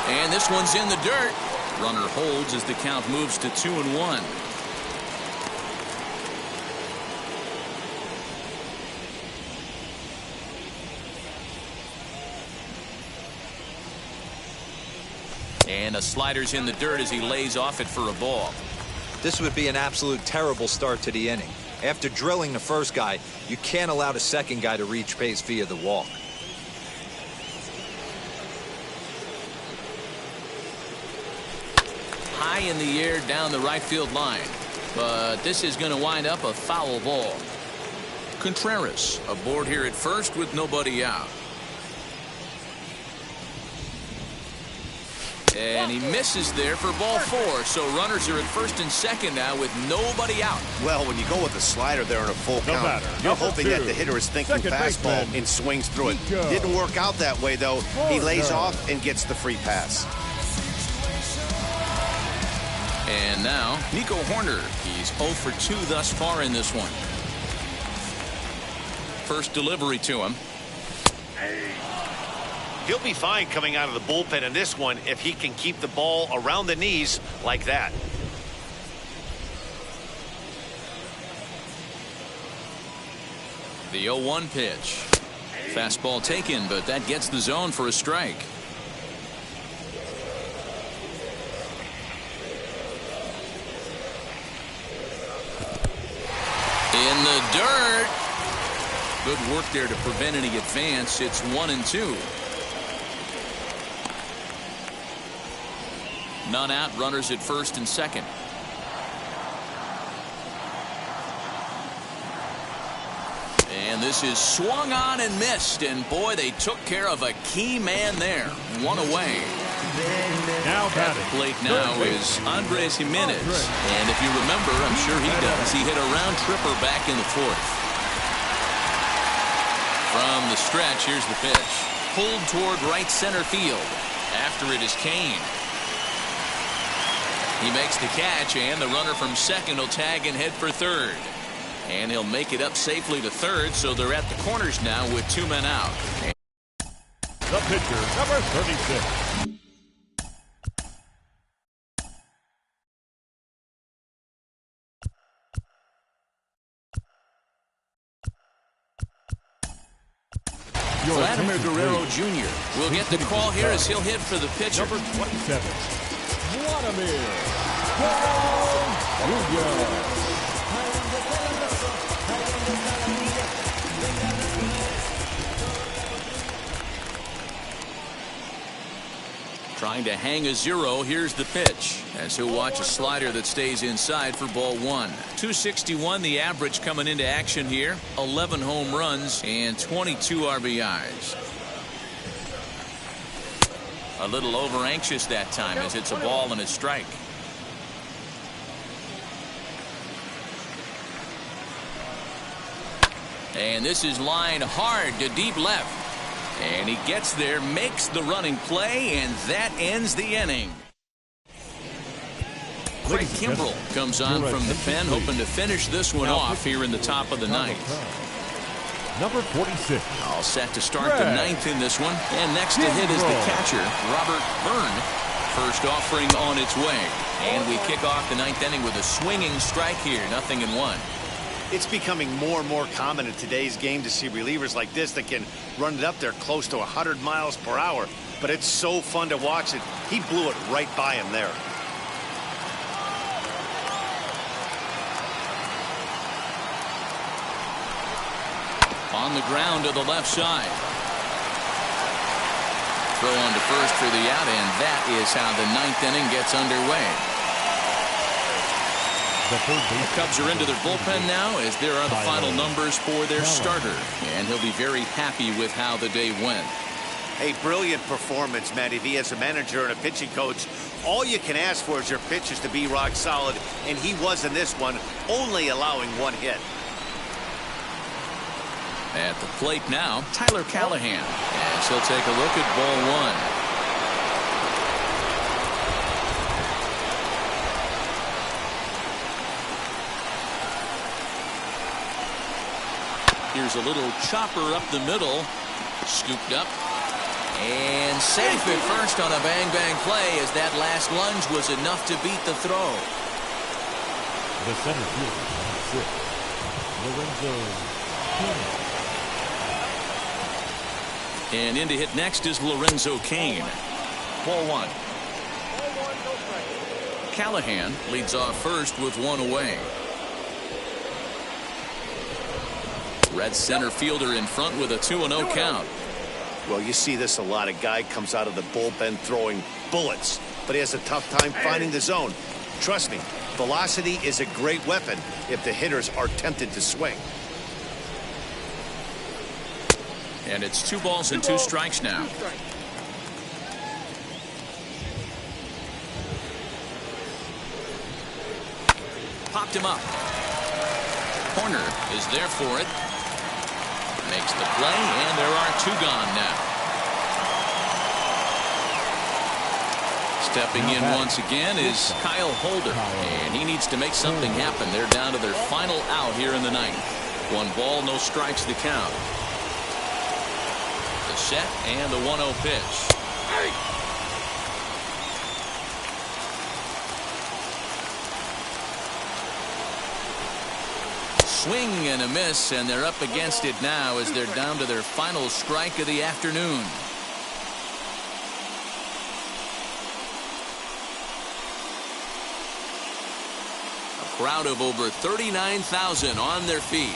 And this one's in the dirt. Runner holds as the count moves to 2-1. And a slider's in the dirt as he lays off it for a ball. This would be an absolute terrible start to the inning. After drilling the first guy, you can't allow the second guy to reach base via the walk. High in the air down the right field line. But this is going to wind up a foul ball. Contreras aboard here at first with nobody out. And he misses there for ball 4. So runners are at first and second now with nobody out. Well, when you go with a slider there in a full count, you're hoping that the hitter is thinking fastball and swings through it. Didn't work out that way, though. He lays off and gets the free pass. And now, Nico Horner. He's 0 for 2 thus far in this one. First delivery to him. He'll be fine coming out of the bullpen in this one if he can keep the ball around the knees like that. The 0-1 pitch. Fastball taken, but that gets the zone for a strike. In the dirt. Good work there to prevent any advance. It's 1-2. None out, runners at first and second. And this is swung on and missed. And boy, they took care of a key man there. 1 away. Now at the plate now is Andres Jimenez. And if you remember, I'm sure he does, he hit a round tripper back in the 4th. From the stretch, here's the pitch. Pulled toward right center field. After it is Kane. He makes the catch, and the runner from second will tag and head for third. And he'll make it up safely to third, so they're at the corners now with 2 men out. The pitcher, number 36. Vladimir Guerrero Jr. will get the call here as he'll hit for the pitcher. Number 27, Vladimir Guerrero Jr. Trying to hang a 0. Here's the pitch as he'll watch a slider that stays inside for ball 1. 261 the average coming into action here. 11 home runs and 22 RBIs. A little over anxious that time as it's a ball and a strike. And this is lined hard to deep left. And he gets there, makes the running play, and that ends the inning. Craig Kimbrell comes on from the pen, hoping to finish this one off here in the top of the ninth. Number 46. All set to start the ninth in this one. And next to hit is the catcher, Robert Byrne. First offering on its way. And we kick off the ninth inning with a swinging strike here, 0-1. It's becoming more and more common in today's game to see relievers like this that can run it up there close to 100 miles per hour. But it's so fun to watch it. He blew it right by him there. On the ground to the left side. Throw on to first for the out, and that is how the ninth inning gets underway. The Cubs are into their bullpen now as there are the final numbers for their starter. And he'll be very happy with how the day went. A brilliant performance, Matty V. As a manager and a pitching coach, all you can ask for is your pitchers to be rock solid. And he was in this one, only allowing 1 hit. At the plate now, Tyler Callahan. As he'll take a look at ball 1. Here's a little chopper up the middle. Scooped up. And safe at first on a bang-bang play as that last lunge was enough to beat the throw. The center fielder, 6, Lorenzo Cain. And in to hit next is Lorenzo Cain. Ball 1. Callahan leads off first with 1 away. Red center fielder in front with a 2-0 count. Well, you see this a lot. A guy comes out of the bullpen throwing bullets, but he has a tough time finding the zone. Trust me, velocity is a great weapon if the hitters are tempted to swing. And it's 2 balls and 2 strikes now. Popped him up. Corner is there for it. Makes the play, and there are 2 gone now. Stepping in once again is Kyle Holder, and he needs to make something happen. They're down to their final out here in the ninth. 1 ball, no strikes to count. The set and the 1-0 pitch. Swing and a miss, and they're up against it now as they're down to their final strike of the afternoon. A crowd of over 39,000 on their feet.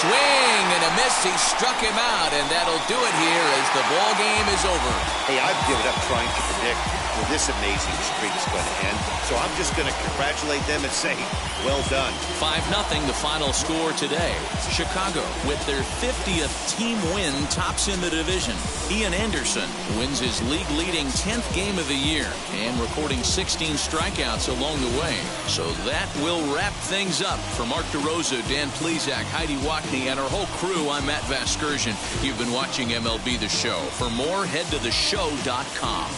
Swing and a miss. He struck him out, and that'll do it here as the ball game is over. Hey, I've given up trying to predict where this amazing streak is going to end. So I'm just going to congratulate them and say, well done. 5-0 the final score today. Chicago, with their 50th team win, tops in the division. Ian Anderson wins his league-leading 10th game of the year and recording 16 strikeouts along the way. So that will wrap things up. For Mark DeRosa, Dan Plesac, Heidi Watney, and our whole crew, I'm Matt Vasgersian. You've been watching MLB The Show. For more, head to theshow.com.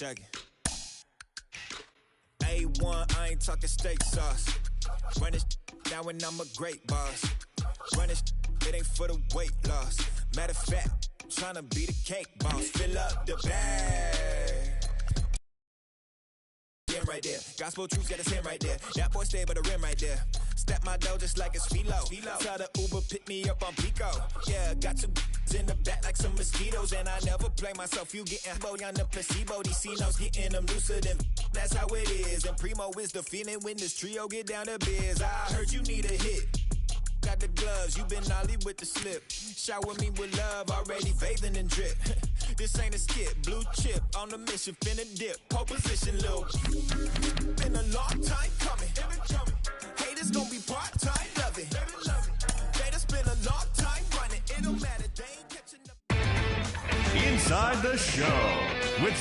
Check it. A1, I ain't talking steak sauce. Run this now and I'm a great boss. Run this, it ain't for the weight loss. Matter of fact, I'm tryna be the cake boss. Fill up the bag. Right there. Gospel truth got his hand right there. That boy stay by the rim right there. Step my dough just like it's philo. Tell the Uber pick me up on Pico. Yeah, got some in the back like some mosquitoes. And I never play myself. You getting boy on the placebo. These C-notes getting them looser than that's how it is. And Primo is the feeling when this trio get down to biz. I heard you need a hit. Got the gloves, you been ollie with the slip. Shower me with love, already bathing in drip. This ain't a skip, blue chip on the mission, finna dip. Pole position, little. Been a long time coming. Haters gon' be part-time, love it. They done spend a long time running. It don't matter, they ain't catching up. Inside the Show with